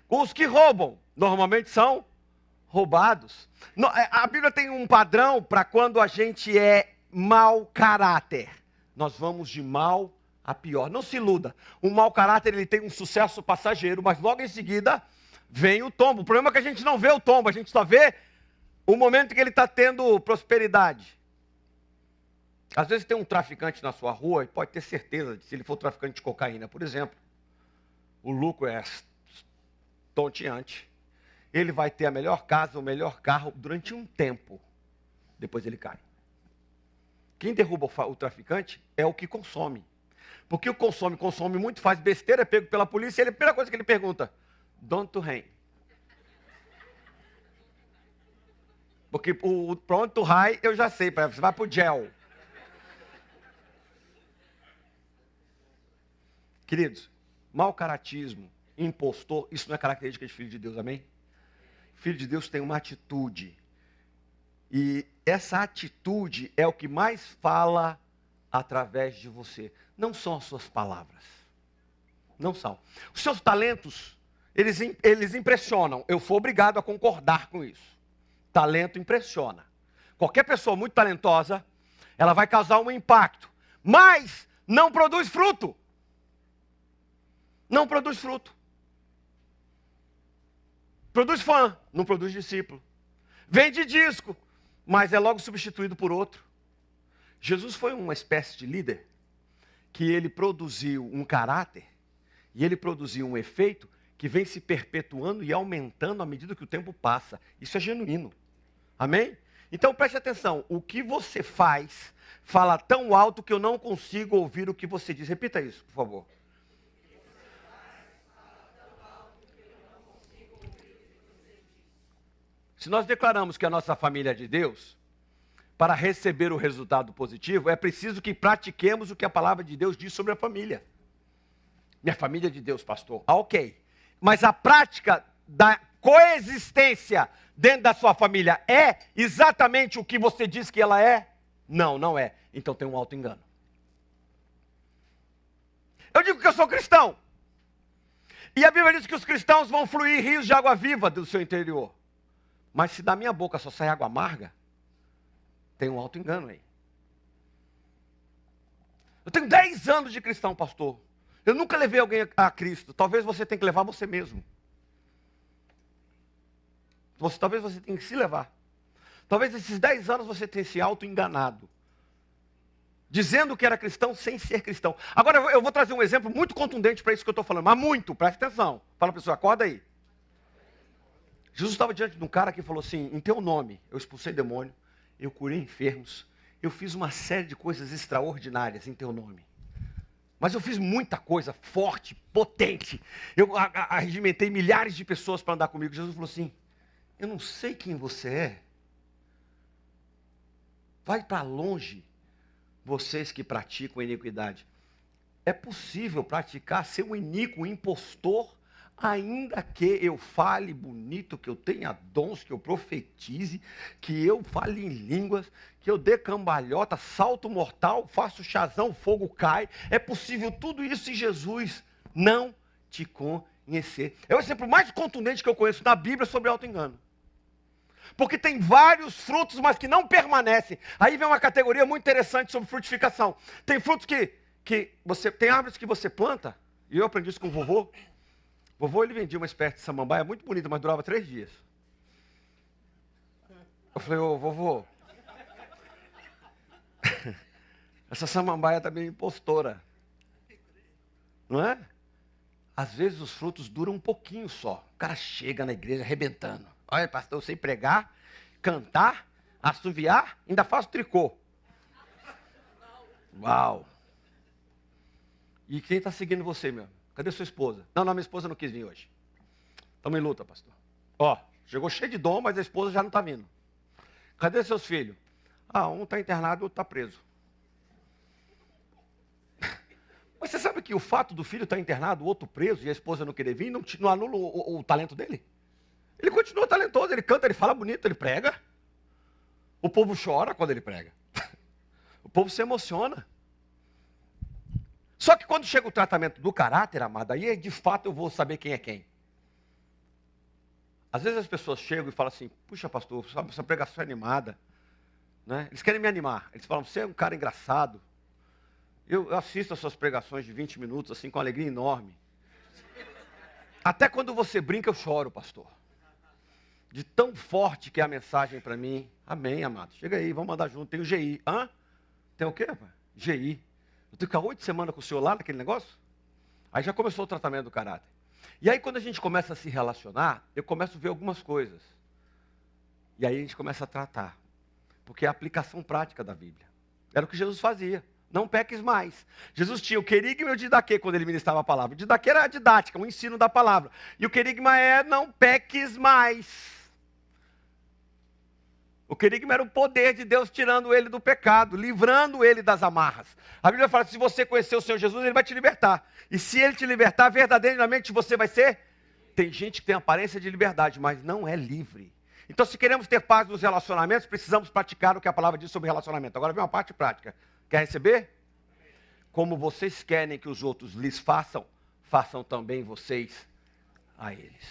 Os que roubam, normalmente são roubados. A Bíblia tem um padrão para quando a gente é mau caráter. Nós vamos de mal a pior. Não se iluda. O mau caráter, ele tem um sucesso passageiro, mas logo em seguida vem o tombo. O problema é que a gente não vê o tombo, a gente só vê o momento em que ele está tendo prosperidade. Às vezes tem um traficante na sua rua e pode ter certeza, se ele for traficante de cocaína, por exemplo, o lucro é tonteante. Ele vai ter a melhor casa, o melhor carro durante um tempo. Depois ele cai. Quem derruba o traficante é o que consome. Porque o consome muito, faz besteira, é pego pela polícia, e a primeira coisa que ele pergunta, "Don't to rain?" Porque o pronto to high eu já sei, você vai pro gel. Queridos, mau caratismo, impostor, isso não é característica de filho de Deus, amém? Filho de Deus tem uma atitude. E essa atitude é o que mais fala através de você. Não são as suas palavras. Não são. Os seus talentos, eles impressionam. Eu sou obrigado a concordar com isso. Talento impressiona. Qualquer pessoa muito talentosa, ela vai causar um impacto. Mas não produz fruto. Não produz fruto. Produz fã, não produz discípulo. Vende disco, mas é logo substituído por outro. Jesus foi uma espécie de líder que ele produziu um caráter e ele produziu um efeito que vem se perpetuando e aumentando à medida que o tempo passa. Isso é genuíno. Amém? Então preste atenção, o que você faz fala tão alto que eu não consigo ouvir o que você diz. Repita isso, por favor. Se nós declaramos que a nossa família é de Deus, para receber o resultado positivo, é preciso que pratiquemos o que a palavra de Deus diz sobre a família. Minha família é de Deus, pastor. Ah, ok. Mas a prática da coexistência dentro da sua família é exatamente o que você diz que ela é? Não, não é. Então tem um auto-engano. Eu digo que eu sou cristão. E a Bíblia diz que os cristãos vão fluir rios de água viva do seu interior. Mas se da minha boca só sai água amarga, tem um auto-engano aí. Eu tenho 10 anos de cristão, pastor. Eu nunca levei alguém a Cristo. Talvez você tenha que levar você mesmo. Talvez você tenha que se levar. Talvez esses 10 anos você tenha se auto-enganado. Dizendo que era cristão sem ser cristão. Agora eu vou trazer um exemplo muito contundente para isso que eu estou falando. Mas muito, presta atenção. Fala, pessoal, acorda aí. Jesus estava diante de um cara que falou assim, em teu nome, eu expulsei demônio, eu curei enfermos, eu fiz uma série de coisas extraordinárias em teu nome. Mas eu fiz muita coisa forte, potente. Eu arregimentei milhares de pessoas para andar comigo. Jesus falou assim, eu não sei quem você é. Vai para longe, vocês que praticam a iniquidade. É possível praticar, ser um iníquo, um impostor, ainda que eu fale bonito, que eu tenha dons, que eu profetize, que eu fale em línguas, que eu dê cambalhota, salto mortal, faço chazão, fogo cai. É possível tudo isso e Jesus não te conhecer. É o exemplo mais contundente que eu conheço na Bíblia sobre auto-engano. Porque tem vários frutos, mas que não permanecem. Aí vem uma categoria muito interessante sobre frutificação. Tem frutos que você... Tem árvores que você planta, e eu aprendi isso com o vovô. Vovô, ele vendia uma espécie de samambaia muito bonita, mas durava 3 dias. Eu falei, ô vovô, essa samambaia está meio impostora. Não é? Às vezes os frutos duram um pouquinho só. O cara chega na igreja arrebentando. Olha, pastor, eu sei pregar, cantar, assoviar, ainda faço tricô. Uau! E quem está seguindo você, meu? Cadê sua esposa? Não, minha esposa não quis vir hoje. Estamos em luta, pastor. Ó, Chegou cheio de dom, mas a esposa já não está vindo. Cadê seus filhos? Um está internado e o outro está preso. Mas você sabe que o fato do filho estar internado, o outro preso e a esposa não querer vir, não anula o talento dele? Ele continua talentoso, ele canta, ele fala bonito, ele prega. O povo chora quando ele prega. O povo se emociona. Só que quando chega o tratamento do caráter, amado, aí de fato eu vou saber quem é quem. Às vezes as pessoas chegam e falam assim, puxa pastor, essa pregação é animada. Né? Eles querem me animar. Eles falam, você é um cara engraçado. Eu assisto as suas pregações de 20 minutos, assim, com alegria enorme. Até quando você brinca, eu choro, pastor. De tão forte que é a mensagem para mim. Amém, amado. Chega aí, vamos andar junto. Tem o GI. Tem o quê, pai? GI. Eu tenho que ficar 8 semanas com o senhor lá naquele negócio? Aí já começou o tratamento do caráter. E aí quando a gente começa a se relacionar, eu começo a ver algumas coisas. E aí a gente começa a tratar. Porque é a aplicação prática da Bíblia. Era o que Jesus fazia. Não peques mais. Jesus tinha o querigma e o didaquê quando ele ministrava a palavra. O didaquê era a didática, o ensino da palavra. E o querigma é não peques mais. O querigma era o poder de Deus tirando ele do pecado, livrando ele das amarras. A Bíblia fala que se você conhecer o Senhor Jesus, ele vai te libertar. E se ele te libertar, verdadeiramente você vai ser... Tem gente que tem aparência de liberdade, mas não é livre. Então, se queremos ter paz nos relacionamentos, precisamos praticar o que a palavra diz sobre relacionamento. Agora vem uma parte prática. Quer receber? Como vocês querem que os outros lhes façam, façam também vocês a eles.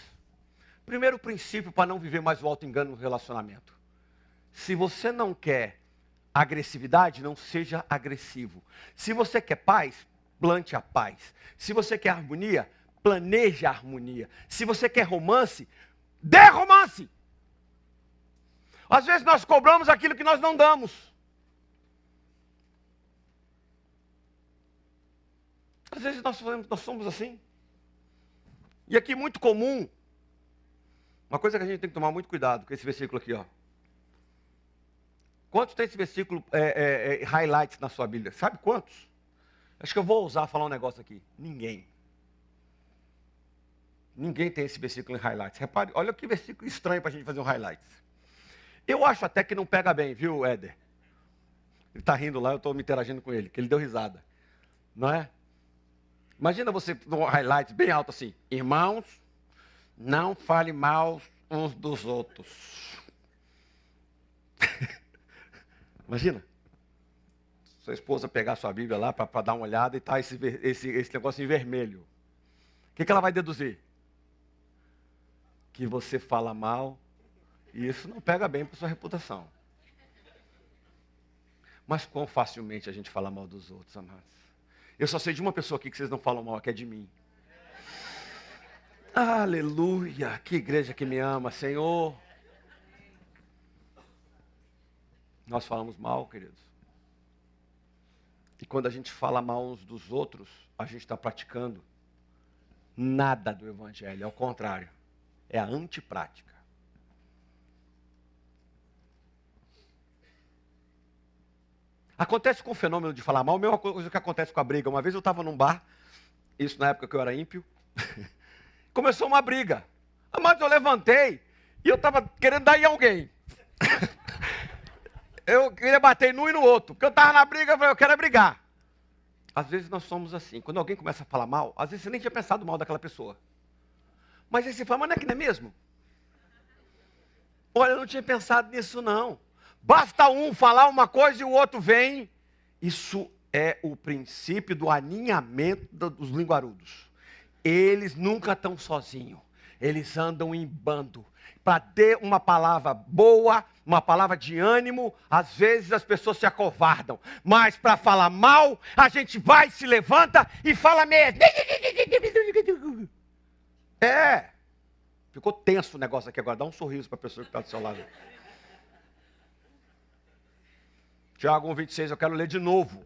Primeiro princípio para não viver mais o auto-engano no relacionamento. Se você não quer agressividade, não seja agressivo. Se você quer paz, plante a paz. Se você quer harmonia, planeje a harmonia. Se você quer romance, dê romance. Às vezes nós cobramos aquilo que nós não damos. Às vezes nós somos assim. E aqui muito comum, uma coisa que a gente tem que tomar muito cuidado com esse versículo aqui, ó. Quantos tem esse versículo highlights na sua Bíblia? Sabe quantos? Acho que eu vou ousar falar um negócio aqui. Ninguém. Ninguém tem esse versículo em highlights. Repare, olha que versículo estranho para a gente fazer um highlights. Eu acho até que não pega bem, viu, Éder? Ele está rindo lá, eu estou me interagindo com ele, que ele deu risada. Não é? Imagina você um highlight bem alto assim. Irmãos, não fale mal uns dos outros. Imagina. Sua esposa pegar sua Bíblia lá para dar uma olhada e tá esse negócio em vermelho. O que ela vai deduzir? Que você fala mal e isso não pega bem para sua reputação. Mas quão facilmente a gente fala mal dos outros, amados. Eu só sei de uma pessoa aqui que vocês não falam mal, que é de mim. Aleluia, que igreja que me ama, Senhor. Nós falamos mal, queridos. E quando a gente fala mal uns dos outros, a gente está praticando nada do Evangelho. Ao contrário, é a antiprática. Acontece com o fenômeno de falar mal, a mesma coisa que acontece com a briga. Uma vez eu estava num bar, isso na época que eu era ímpio, começou uma briga. Mas eu levantei e eu estava querendo dar em alguém. Eu queria bater num e no outro, porque eu estava na briga, eu falei, eu quero é brigar. Às vezes nós somos assim, quando alguém começa a falar mal, às vezes você nem tinha pensado mal daquela pessoa. Mas aí você fala, mas não é que não é mesmo? Olha, eu não tinha pensado nisso não. Basta um falar uma coisa e o outro vem. Isso é o princípio do aninhamento dos linguarudos. Eles nunca estão sozinhos. Eles andam em bando. Para ter uma palavra boa, uma palavra de ânimo, às vezes as pessoas se acovardam. Mas para falar mal, a gente vai, se levanta e fala mesmo. Ficou tenso o negócio aqui agora. Dá um sorriso para a pessoa que está do seu lado. Tiago 1,26, eu quero ler de novo.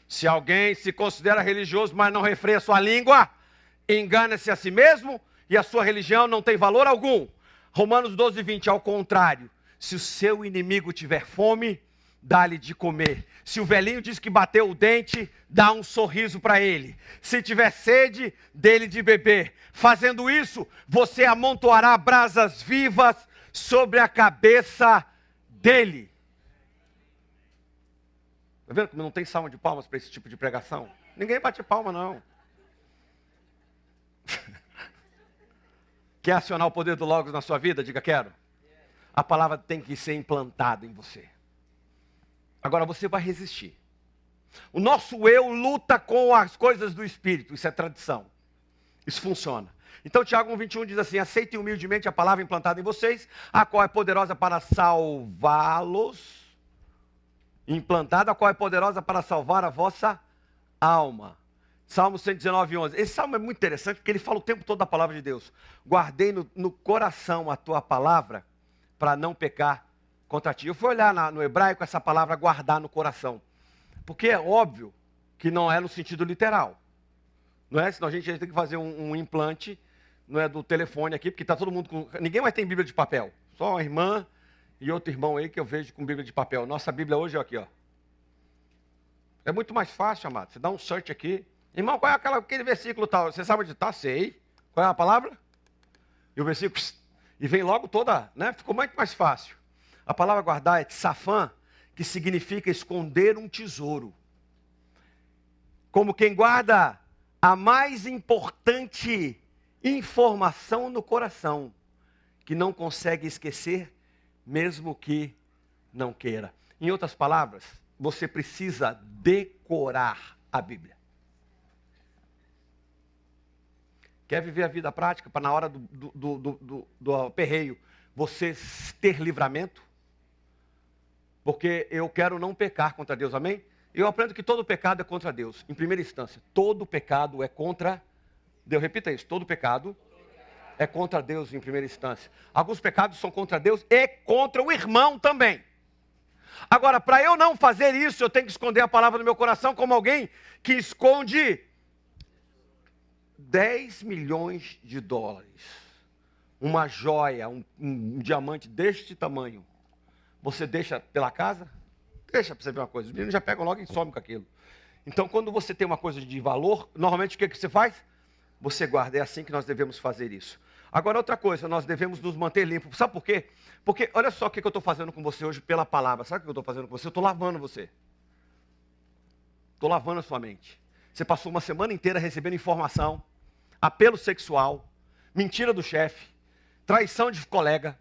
Se alguém se considera religioso, mas não refreia sua língua, engana-se a si mesmo e a sua religião não tem valor algum. Romanos 12,20, ao contrário. Se o seu inimigo tiver fome, dá-lhe de comer. Se o velhinho diz que bateu o dente, dá um sorriso para ele. Se tiver sede, dê-lhe de beber. Fazendo isso, você amontoará brasas vivas sobre a cabeça dele. Está vendo como não tem salva de palmas para esse tipo de pregação? Ninguém bate palma, não. Quer acionar o poder do Logos na sua vida? Diga, quero. A palavra tem que ser implantada em você. Agora você vai resistir. O nosso eu luta com as coisas do Espírito. Isso é tradição. Isso funciona. Então Tiago 1,21 diz assim: aceitem humildemente a palavra implantada em vocês, a qual é poderosa para salvá-los. Implantada, a qual é poderosa para salvar a vossa alma. Salmo 119:11. Esse salmo é muito interessante porque ele fala o tempo todo da palavra de Deus. Guardei no coração a tua palavra para não pecar contra ti. Eu fui olhar no hebraico essa palavra guardar no coração. Porque é óbvio que não é no sentido literal. Não é? Senão a gente tem que fazer um implante, não é, do telefone aqui, porque está todo mundo com... Ninguém mais tem Bíblia de papel. Só uma irmã e outro irmão aí que eu vejo com Bíblia de papel. Nossa Bíblia hoje é aqui, ó. É muito mais fácil, amado. Você dá um search aqui. Irmão, qual é aquele versículo tal? Você sabe onde está? Sei. Qual é a palavra? E o versículo... E vem logo toda, né? Ficou muito mais fácil. A palavra guardar é tsafã, que significa esconder um tesouro. Como quem guarda a mais importante informação no coração, que não consegue esquecer, mesmo que não queira. Em outras palavras, você precisa decorar a Bíblia. Quer viver a vida prática para na hora do aperreio você ter livramento? Porque eu quero não pecar contra Deus, amém? Eu aprendo que todo pecado é contra Deus, em primeira instância. Todo pecado é contra Deus. Repita isso, todo pecado é contra Deus em primeira instância. Alguns pecados são contra Deus e contra o irmão também. Agora, para eu não fazer isso, eu tenho que esconder a palavra no meu coração como alguém que esconde 10 milhões de dólares. Uma joia, um diamante deste tamanho. Você deixa pela casa? Deixa para você ver uma coisa. Os meninos já pegam logo e somem com aquilo. Então, quando você tem uma coisa de valor, normalmente o que você faz? Você guarda. É assim que nós devemos fazer isso. Agora, outra coisa, nós devemos nos manter limpos. Sabe por quê? Porque, olha só o que eu estou fazendo com você hoje pela palavra. Sabe o que eu estou fazendo com você? Eu estou lavando você. Estou lavando a sua mente. Você passou uma semana inteira recebendo informação, apelo sexual, mentira do chefe, traição de colega,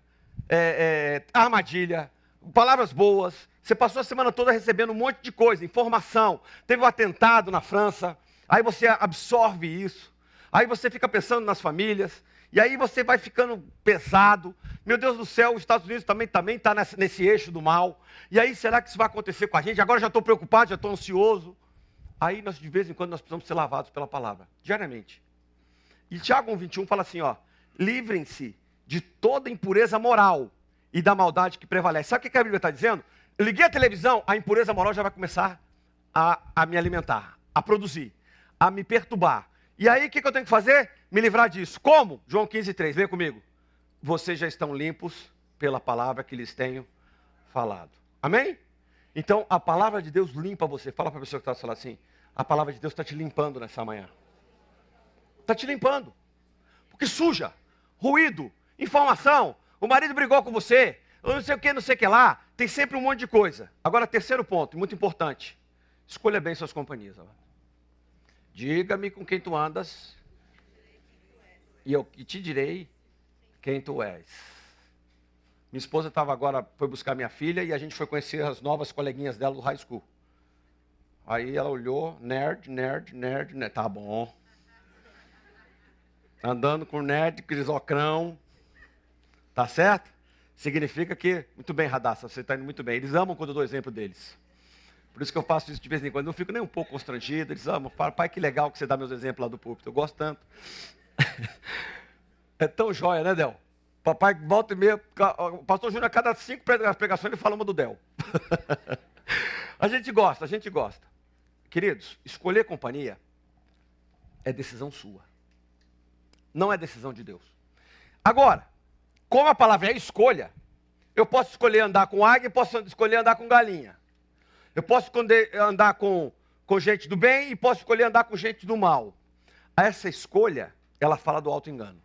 armadilha, palavras boas. Você passou a semana toda recebendo um monte de coisa, informação. Teve um atentado na França, aí você absorve isso. Aí você fica pensando nas famílias, e aí você vai ficando pesado. Meu Deus do céu, os Estados Unidos também está nesse eixo do mal. E aí, será que isso vai acontecer com a gente? Agora já estou preocupado, já estou ansioso. Aí, de vez em quando, nós precisamos ser lavados pela palavra, diariamente. E Tiago 1,21 fala assim, ó, livrem-se de toda impureza moral e da maldade que prevalece. Sabe o que a Bíblia está dizendo? Eu liguei a televisão, a impureza moral já vai começar a me alimentar, a produzir, a me perturbar. E aí, o que eu tenho que fazer? Me livrar disso. Como? João 15,3, leia comigo. Vocês já estão limpos pela palavra que lhes tenho falado. Amém? Então, a palavra de Deus limpa você. Fala para a pessoa que está falando assim, a palavra de Deus está te limpando nessa manhã. Está te limpando. Porque suja, ruído, informação, o marido brigou com você, eu não sei o que lá, tem sempre um monte de coisa. Agora, terceiro ponto, muito importante, escolha bem suas companhias. Diga-me com quem tu andas, e eu te direi quem tu és. Minha esposa foi buscar minha filha, e a gente foi conhecer as novas coleguinhas dela do high school. Aí ela olhou, nerd, tá bom. Andando com nerd, crisocrão, tá certo? Significa que, muito bem, Radassa, você está indo muito bem. Eles amam quando eu dou exemplo deles. Por isso que eu faço isso de vez em quando. Não fico nem um pouco constrangido. Eles amam. Pai, que legal que você dá meus exemplos lá do púlpito. Eu gosto tanto. É tão joia, né, Del? Papai volta e meia. O pastor Júnior, a cada 5 pregações, ele fala uma do Del. A gente gosta. Queridos, escolher companhia é decisão sua. Não é decisão de Deus. Agora, como a palavra é escolha, eu posso escolher andar com águia e posso escolher andar com galinha. Eu posso escolher andar com gente do bem e posso escolher andar com gente do mal. Essa escolha, ela fala do auto-engano.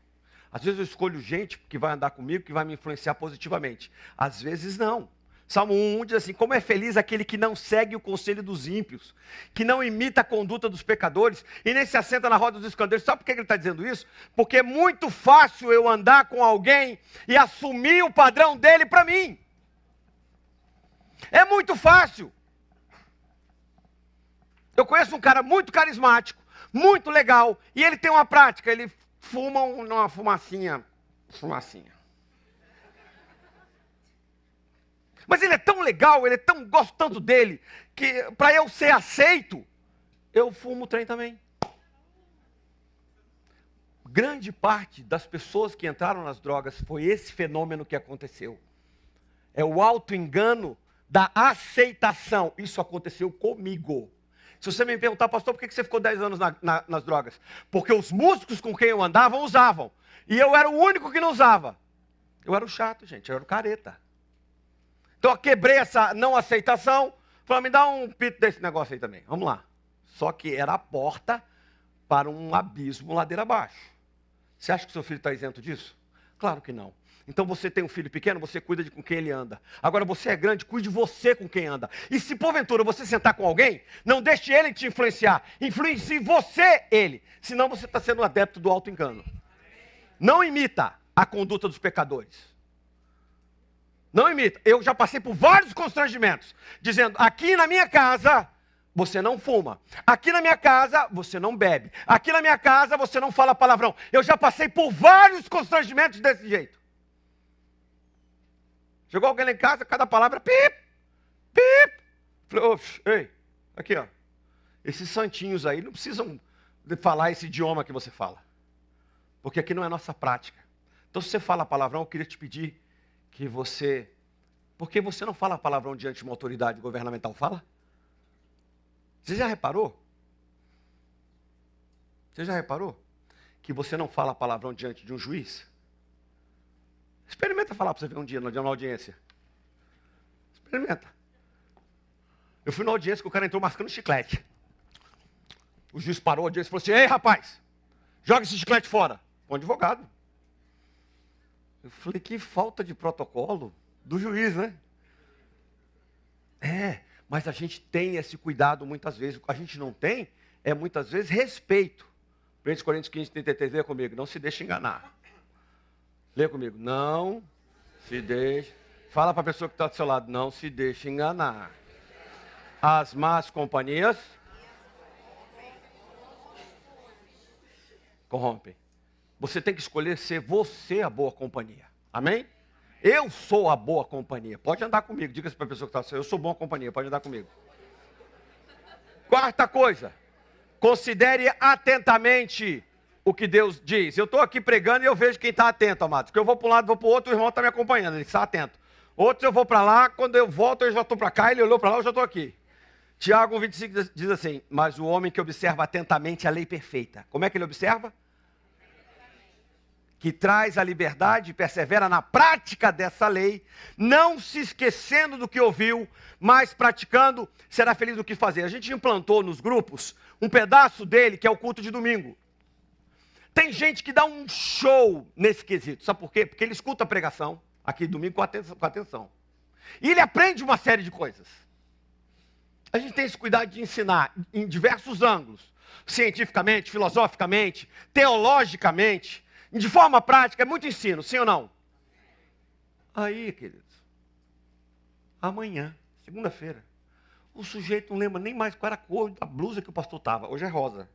Às vezes eu escolho gente que vai andar comigo, que vai me influenciar positivamente. Às vezes não. Salmo 1 diz assim: como é feliz aquele que não segue o conselho dos ímpios, que não imita a conduta dos pecadores e nem se assenta na roda dos escandeiros. Sabe por que ele está dizendo isso? Porque é muito fácil eu andar com alguém e assumir o padrão dele para mim. É muito fácil. Eu conheço um cara muito carismático, muito legal, e ele tem uma prática, ele fuma uma fumacinha. Mas ele é tão legal, gosto tanto dele, que para eu ser aceito, eu fumo o trem também. Grande parte das pessoas que entraram nas drogas foi esse fenômeno que aconteceu. É o auto-engano da aceitação. Isso aconteceu comigo. Se você me perguntar, pastor, por que você ficou 10 anos nas drogas? Porque os músicos com quem eu andava usavam. E eu era o único que não usava. Eu era o chato, gente, eu era o careta. Então eu quebrei essa não aceitação. Falei, me dá um pito desse negócio aí também. Vamos lá. Só que era a porta para um abismo ladeira abaixo. Você acha que seu filho está isento disso? Claro que não. Então você tem um filho pequeno, você cuida de com quem ele anda. Agora você é grande, cuide você com quem anda. E se porventura você sentar com alguém, não deixe ele te influenciar. Influencie você ele. Senão você está sendo um adepto do auto-engano. Não imita a conduta dos pecadores. Não imita. Eu já passei por vários constrangimentos. Dizendo, aqui na minha casa, você não fuma. Aqui na minha casa, você não bebe. Aqui na minha casa, você não fala palavrão. Eu já passei por vários constrangimentos desse jeito. Chegou alguém lá em casa, cada palavra, pip, pip. Falei, ei, aqui ó, esses santinhos aí não precisam falar esse idioma que você fala. Porque aqui não é nossa prática. Então se você fala palavrão, eu queria te pedir que você... Porque você não fala palavrão diante de uma autoridade governamental, fala? Você já reparou? Você já reparou? Que você não fala palavrão diante de um juiz? Experimenta falar para você ver um dia na audiência. Experimenta. Eu fui na audiência que o cara entrou mascando chiclete. O juiz parou a audiência e falou assim, ei rapaz, joga esse chiclete fora. Um advogado. Eu falei, que falta de protocolo do juiz, né? Mas a gente tem esse cuidado muitas vezes. O que a gente não tem é muitas vezes respeito. 1 Coríntios 15, 33, leia comigo, não se deixe enganar. Leia comigo, não se deixe. Fala para a pessoa que está do seu lado, não se deixe enganar. As más companhias corrompem. Você tem que escolher ser você a boa companhia. Amém? Eu sou a boa companhia. Pode andar comigo. Diga-se para a pessoa que está do seu lado, eu sou boa companhia. Pode andar comigo. Quarta coisa. Considere atentamente o que Deus diz. Eu estou aqui pregando e eu vejo quem está atento, amados. Porque eu vou para um lado, vou para o outro, o irmão está me acompanhando, ele está atento. Outros eu vou para lá, quando eu volto eu já estou para cá, ele olhou para lá, eu já estou aqui. Tiago 1,25 diz assim, mas o homem que observa atentamente a lei perfeita. Como é que ele observa? Que traz a liberdade e persevera na prática dessa lei, não se esquecendo do que ouviu, mas praticando, será feliz do que fazer. A gente implantou nos grupos um pedaço dele, que é o culto de domingo. Tem gente que dá um show nesse quesito. Sabe por quê? Porque ele escuta a pregação, aqui domingo, com atenção. E ele aprende uma série de coisas. A gente tem esse cuidado de ensinar em diversos ângulos. Cientificamente, filosoficamente, teologicamente, de forma prática, é muito ensino, sim ou não? Aí, queridos, amanhã, segunda-feira, o sujeito não lembra nem mais qual era a cor da blusa que o pastor estava. Hoje é rosa.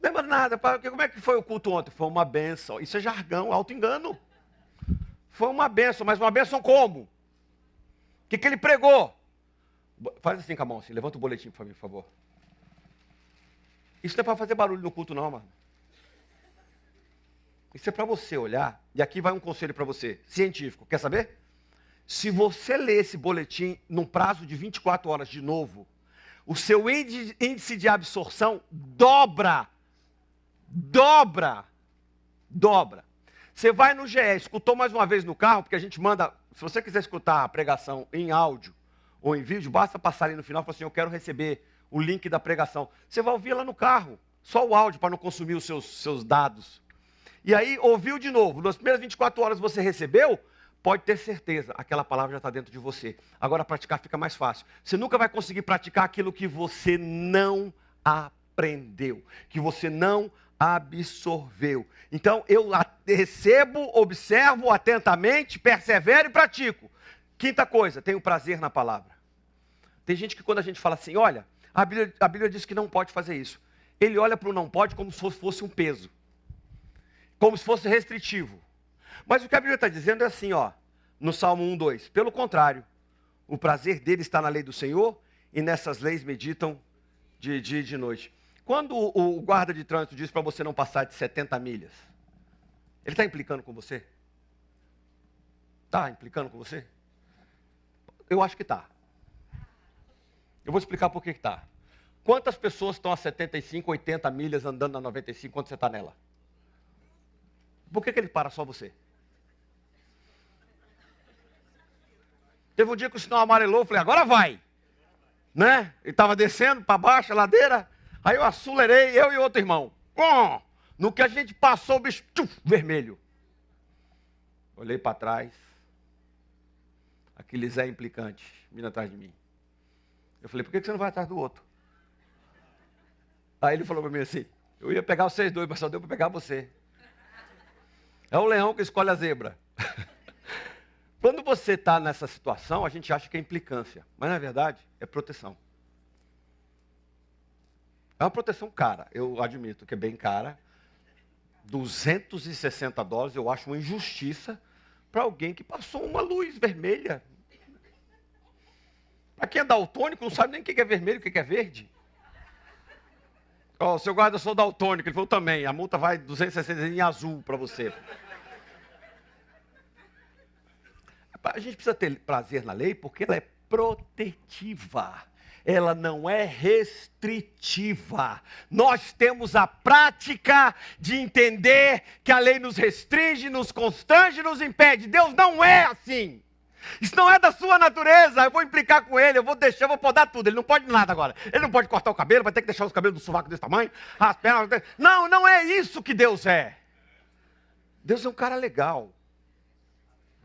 Não lembra nada. Como é que foi o culto ontem? Foi uma bênção. Isso é jargão, auto-engano. Foi uma bênção, mas uma bênção como? O que ele pregou? Faz assim com a mão, assim, levanta o boletim para mim, por favor. Isso não é para fazer barulho no culto, não, mano. Isso é para você olhar, e aqui vai um conselho para você, científico, quer saber? Se você ler esse boletim num prazo de 24 horas de novo, o seu índice de absorção dobra. Você vai no GE, escutou mais uma vez no carro, porque a gente manda, se você quiser escutar a pregação em áudio, ou em vídeo, basta passar ali no final e falar assim, eu quero receber o link da pregação. Você vai ouvir lá no carro, só o áudio para não consumir os seus dados. E aí, ouviu de novo, nas primeiras 24 horas você recebeu, pode ter certeza, aquela palavra já está dentro de você. Agora praticar fica mais fácil. Você nunca vai conseguir praticar aquilo que você não aprendeu, que você não absorveu. Então, eu recebo, observo atentamente, persevero e pratico. Quinta coisa, tenho prazer na palavra. Tem gente que quando a gente fala assim, olha, a Bíblia diz que não pode fazer isso. Ele olha para o não pode como se fosse um peso. Como se fosse restritivo. Mas o que a Bíblia está dizendo é assim, ó, no Salmo 1:2. Pelo contrário, o prazer dele está na lei do Senhor e nessas leis meditam de dia e de noite. Quando o guarda de trânsito diz para você não passar de 70 milhas, ele está implicando com você? Está implicando com você? Eu acho que está. Eu vou explicar por que está. Quantas pessoas estão a 75, 80 milhas andando na 95 quando você está nela? Por que ele para só você? Teve um dia que o sinal amarelou, eu falei, agora vai. Né? Ele estava descendo para baixo, a ladeira. Aí eu acelerei, eu e outro irmão. No que a gente passou, o bicho, vermelho. Olhei para trás. Aquele Zé implicante, vindo atrás de mim. Eu falei, por que você não vai atrás do outro? Aí ele falou para mim assim, eu ia pegar vocês dois, mas só deu para pegar você. É o leão que escolhe a zebra. Quando você está nessa situação, a gente acha que é implicância. Mas, na verdade, é proteção. É uma proteção cara. Eu admito que é bem cara. $260 eu acho uma injustiça para alguém que passou uma luz vermelha. Para quem é daltônico, não sabe nem o que é vermelho e o que é verde. Ó, seu guarda, eu sou daltônico. Ele falou também. A multa vai 260 em azul para você. A gente precisa ter prazer na lei porque ela é protetiva. Ela não é restritiva. Nós temos a prática de entender que a lei nos restringe, nos constrange, nos impede. Deus não é assim. Isso não é da sua natureza. Eu vou implicar com ele, eu vou podar tudo. Ele não pode nada agora. Ele não pode cortar o cabelo, vai ter que deixar os cabelos do sovaco desse tamanho, as pernas. Não, não é isso que Deus é. Deus é um cara legal.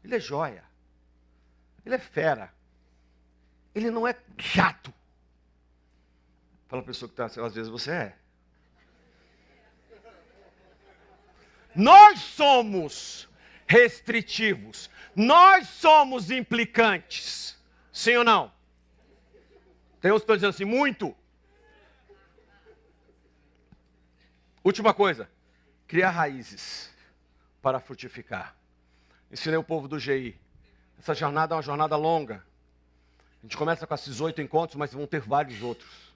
Ele é joia. Ele é fera. Ele não é chato. Fala a pessoa que está assim, às vezes você é. Nós somos restritivos. Nós somos implicantes. Sim ou não? Tem uns que estão dizendo assim, muito. Última coisa. Criar raízes para frutificar. Ensinei o povo do GI. Essa jornada é uma jornada longa. A gente começa com esses 8 encontros, mas vão ter vários outros.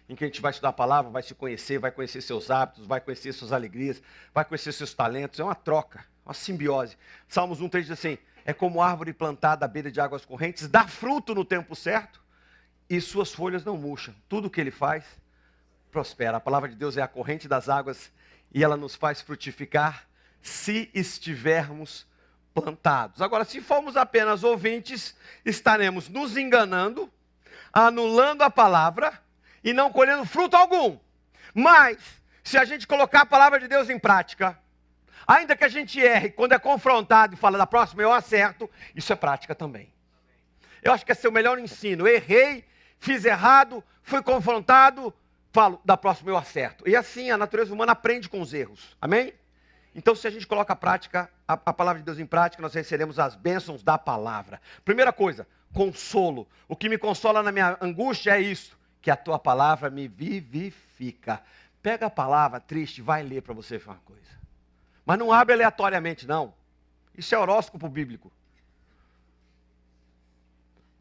Em que a gente vai estudar a palavra, vai se conhecer, vai conhecer seus hábitos, vai conhecer suas alegrias, vai conhecer seus talentos. É uma troca, uma simbiose. Salmos 1:3 diz assim, é como árvore plantada à beira de águas correntes, dá fruto no tempo certo e suas folhas não murcham. Tudo o que ele faz, prospera. A palavra de Deus é a corrente das águas e ela nos faz frutificar se estivermos plantados. Agora, se formos apenas ouvintes, estaremos nos enganando, anulando a palavra e não colhendo fruto algum. Mas, se a gente colocar a palavra de Deus em prática, ainda que a gente erre, quando é confrontado e fala da próxima eu acerto, isso é prática também. Eu acho que esse é o melhor ensino. Errei, fiz errado, fui confrontado, falo da próxima eu acerto. E assim a natureza humana aprende com os erros. Amém? Então, se a gente coloca a palavra de Deus em prática, nós receberemos as bênçãos da palavra. Primeira coisa, consolo. O que me consola na minha angústia é isso, que a tua palavra me vivifica. Pega a palavra triste, vai ler para você ver uma coisa. Mas não abre aleatoriamente, não. Isso é horóscopo bíblico.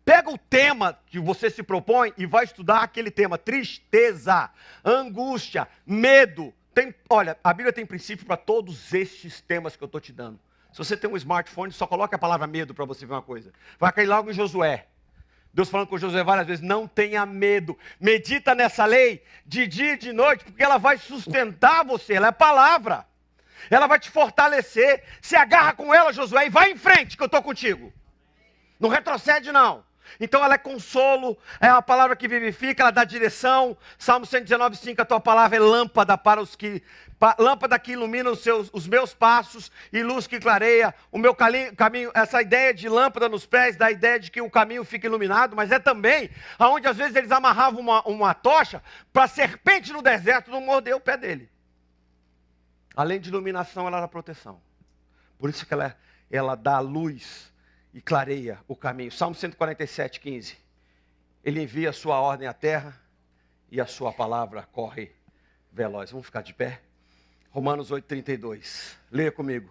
Pega o tema que você se propõe e vai estudar aquele tema. Tristeza, angústia, medo. Olha, a Bíblia tem princípio para todos estes temas que eu estou te dando. Se você tem um smartphone, só coloca a palavra medo para você ver uma coisa. Vai cair logo em Josué. Deus falando com Josué várias vezes, não tenha medo. Medita nessa lei de dia e de noite, porque ela vai sustentar você, ela é palavra. Ela vai te fortalecer. Se agarra com ela, Josué, e vai em frente que eu estou contigo. Não retrocede não. Então ela é consolo, é uma palavra que vivifica, ela dá direção. Salmo 119:5, a tua palavra é lâmpada para lâmpada que ilumina os meus passos e luz que clareia o meu caminho. Essa ideia de lâmpada nos pés dá a ideia de que o caminho fica iluminado, mas é também aonde às vezes eles amarravam uma tocha para a serpente no deserto não morder o pé dele. Além de iluminação, ela dá proteção. Por isso que ela dá luz e clareia o caminho. Salmo 147:15. Ele envia a sua ordem à terra e a sua palavra corre veloz. Vamos ficar de pé? Romanos 8:32. Leia comigo.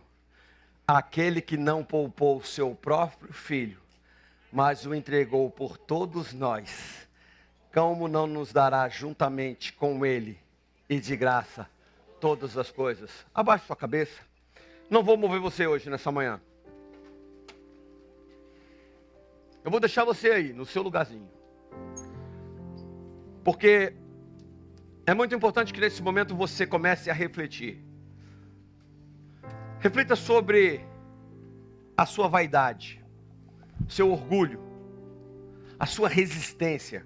Aquele que não poupou o seu próprio filho, mas o entregou por todos nós, como não nos dará juntamente com ele e de graça todas as coisas? Abaixe sua cabeça. Não vou mover você hoje, nessa manhã. Eu vou deixar você aí, no seu lugarzinho. Porque é muito importante que nesse momento você comece a refletir. Reflita sobre a sua vaidade, o seu orgulho, a sua resistência,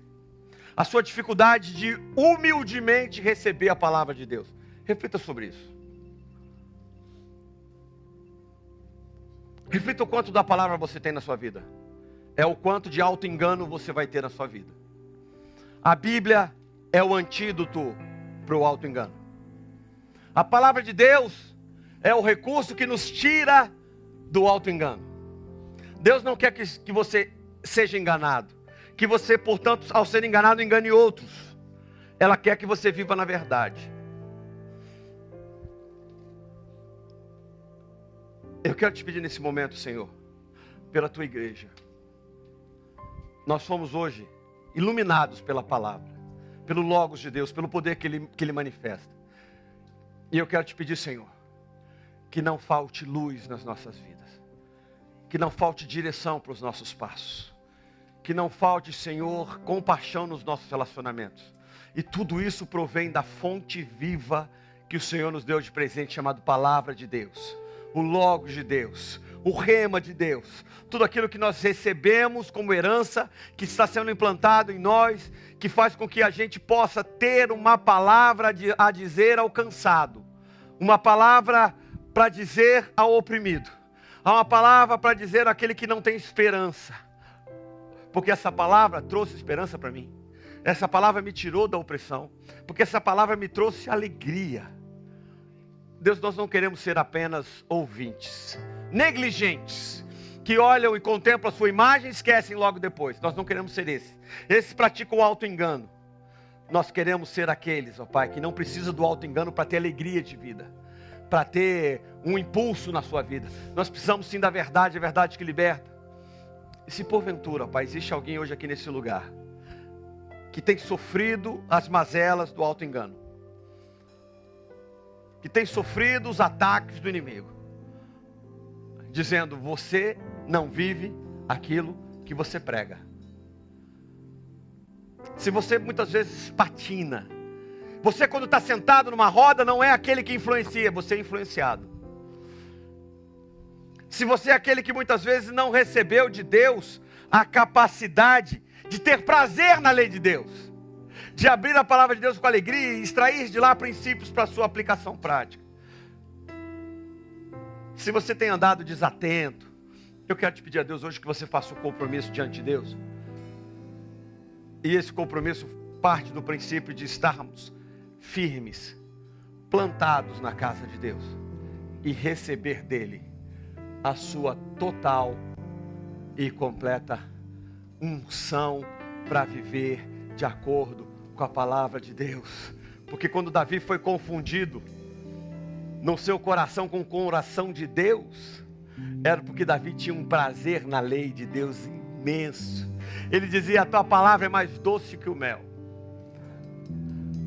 a sua dificuldade de humildemente receber a palavra de Deus. Reflita sobre isso. Reflita o quanto da palavra você tem na sua vida. É o quanto de auto-engano você vai ter na sua vida. A Bíblia é o antídoto para o auto-engano. A palavra de Deus é o recurso que nos tira do auto-engano. Deus não quer que você seja enganado. Que você, portanto, ao ser enganado, engane outros. Ela quer que você viva na verdade. Eu quero te pedir nesse momento, Senhor, pela tua igreja. Nós fomos hoje iluminados pela palavra, pelo Logos de Deus, pelo poder que Ele manifesta. E eu quero te pedir, Senhor, que não falte luz nas nossas vidas, que não falte direção para os nossos passos, que não falte, Senhor, compaixão nos nossos relacionamentos. E tudo isso provém da fonte viva que o Senhor nos deu de presente, chamado Palavra de Deus, o Logos de Deus, o Rema de Deus, tudo aquilo que nós recebemos como herança, que está sendo implantado em nós, que faz com que a gente possa ter uma palavra a dizer ao cansado, uma palavra para dizer ao oprimido, uma palavra para dizer àquele que não tem esperança, porque essa palavra trouxe esperança para mim, essa palavra me tirou da opressão, porque essa palavra me trouxe alegria. Deus, nós não queremos ser apenas ouvintes, negligentes, que olham e contemplam a sua imagem e esquecem logo depois. Nós não queremos ser esses. Esses praticam o auto-engano. Nós queremos ser aqueles, ó Pai, que não precisam do auto-engano para ter alegria de vida, para ter um impulso na sua vida. Nós precisamos sim da verdade, a verdade que liberta. E se porventura, ó Pai, existe alguém hoje aqui nesse lugar, que tem sofrido as mazelas do auto-engano, que tem sofrido os ataques do inimigo, dizendo: você não vive aquilo que você prega. Se você muitas vezes patina, você quando está sentado numa roda não é aquele que influencia, você é influenciado. Se você é aquele que muitas vezes não recebeu de Deus a capacidade de ter prazer na lei de Deus, de abrir a palavra de Deus com alegria e extrair de lá princípios para a sua aplicação prática. Se você tem andado desatento, eu quero te pedir a Deus hoje que você faça um compromisso diante de Deus. E esse compromisso parte do princípio de estarmos firmes, plantados na casa de Deus e receber dele a sua total e completa unção para viver de acordo com a palavra de Deus. Porque quando Davi foi confundido no seu coração com o coração de Deus, era porque Davi tinha um prazer na lei de Deus imenso. Ele dizia: a tua palavra é mais doce que o mel,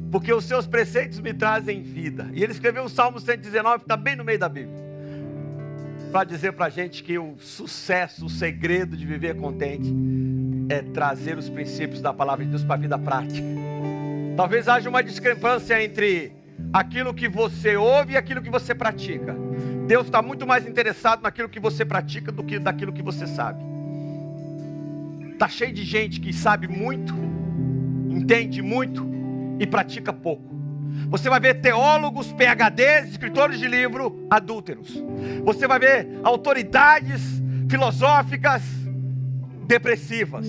porque os seus preceitos me trazem vida. E ele escreveu o Salmo 119, que está bem no meio da Bíblia, para dizer para a gente que o sucesso, o segredo de viver contente é trazer os princípios da palavra de Deus para a vida prática. Talvez haja uma discrepância entre aquilo que você ouve e aquilo que você pratica. Deus está muito mais interessado naquilo que você pratica do que naquilo que você sabe. Está cheio de gente que sabe muito, entende muito e pratica pouco. Você vai ver teólogos, PhDs, escritores de livro, adúlteros. Você vai ver autoridades filosóficas depressivas,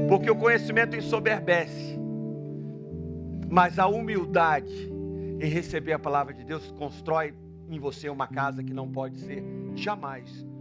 porque o conhecimento ensoberbece, mas a humildade em receber a palavra de Deus constrói em você uma casa que não pode ser jamais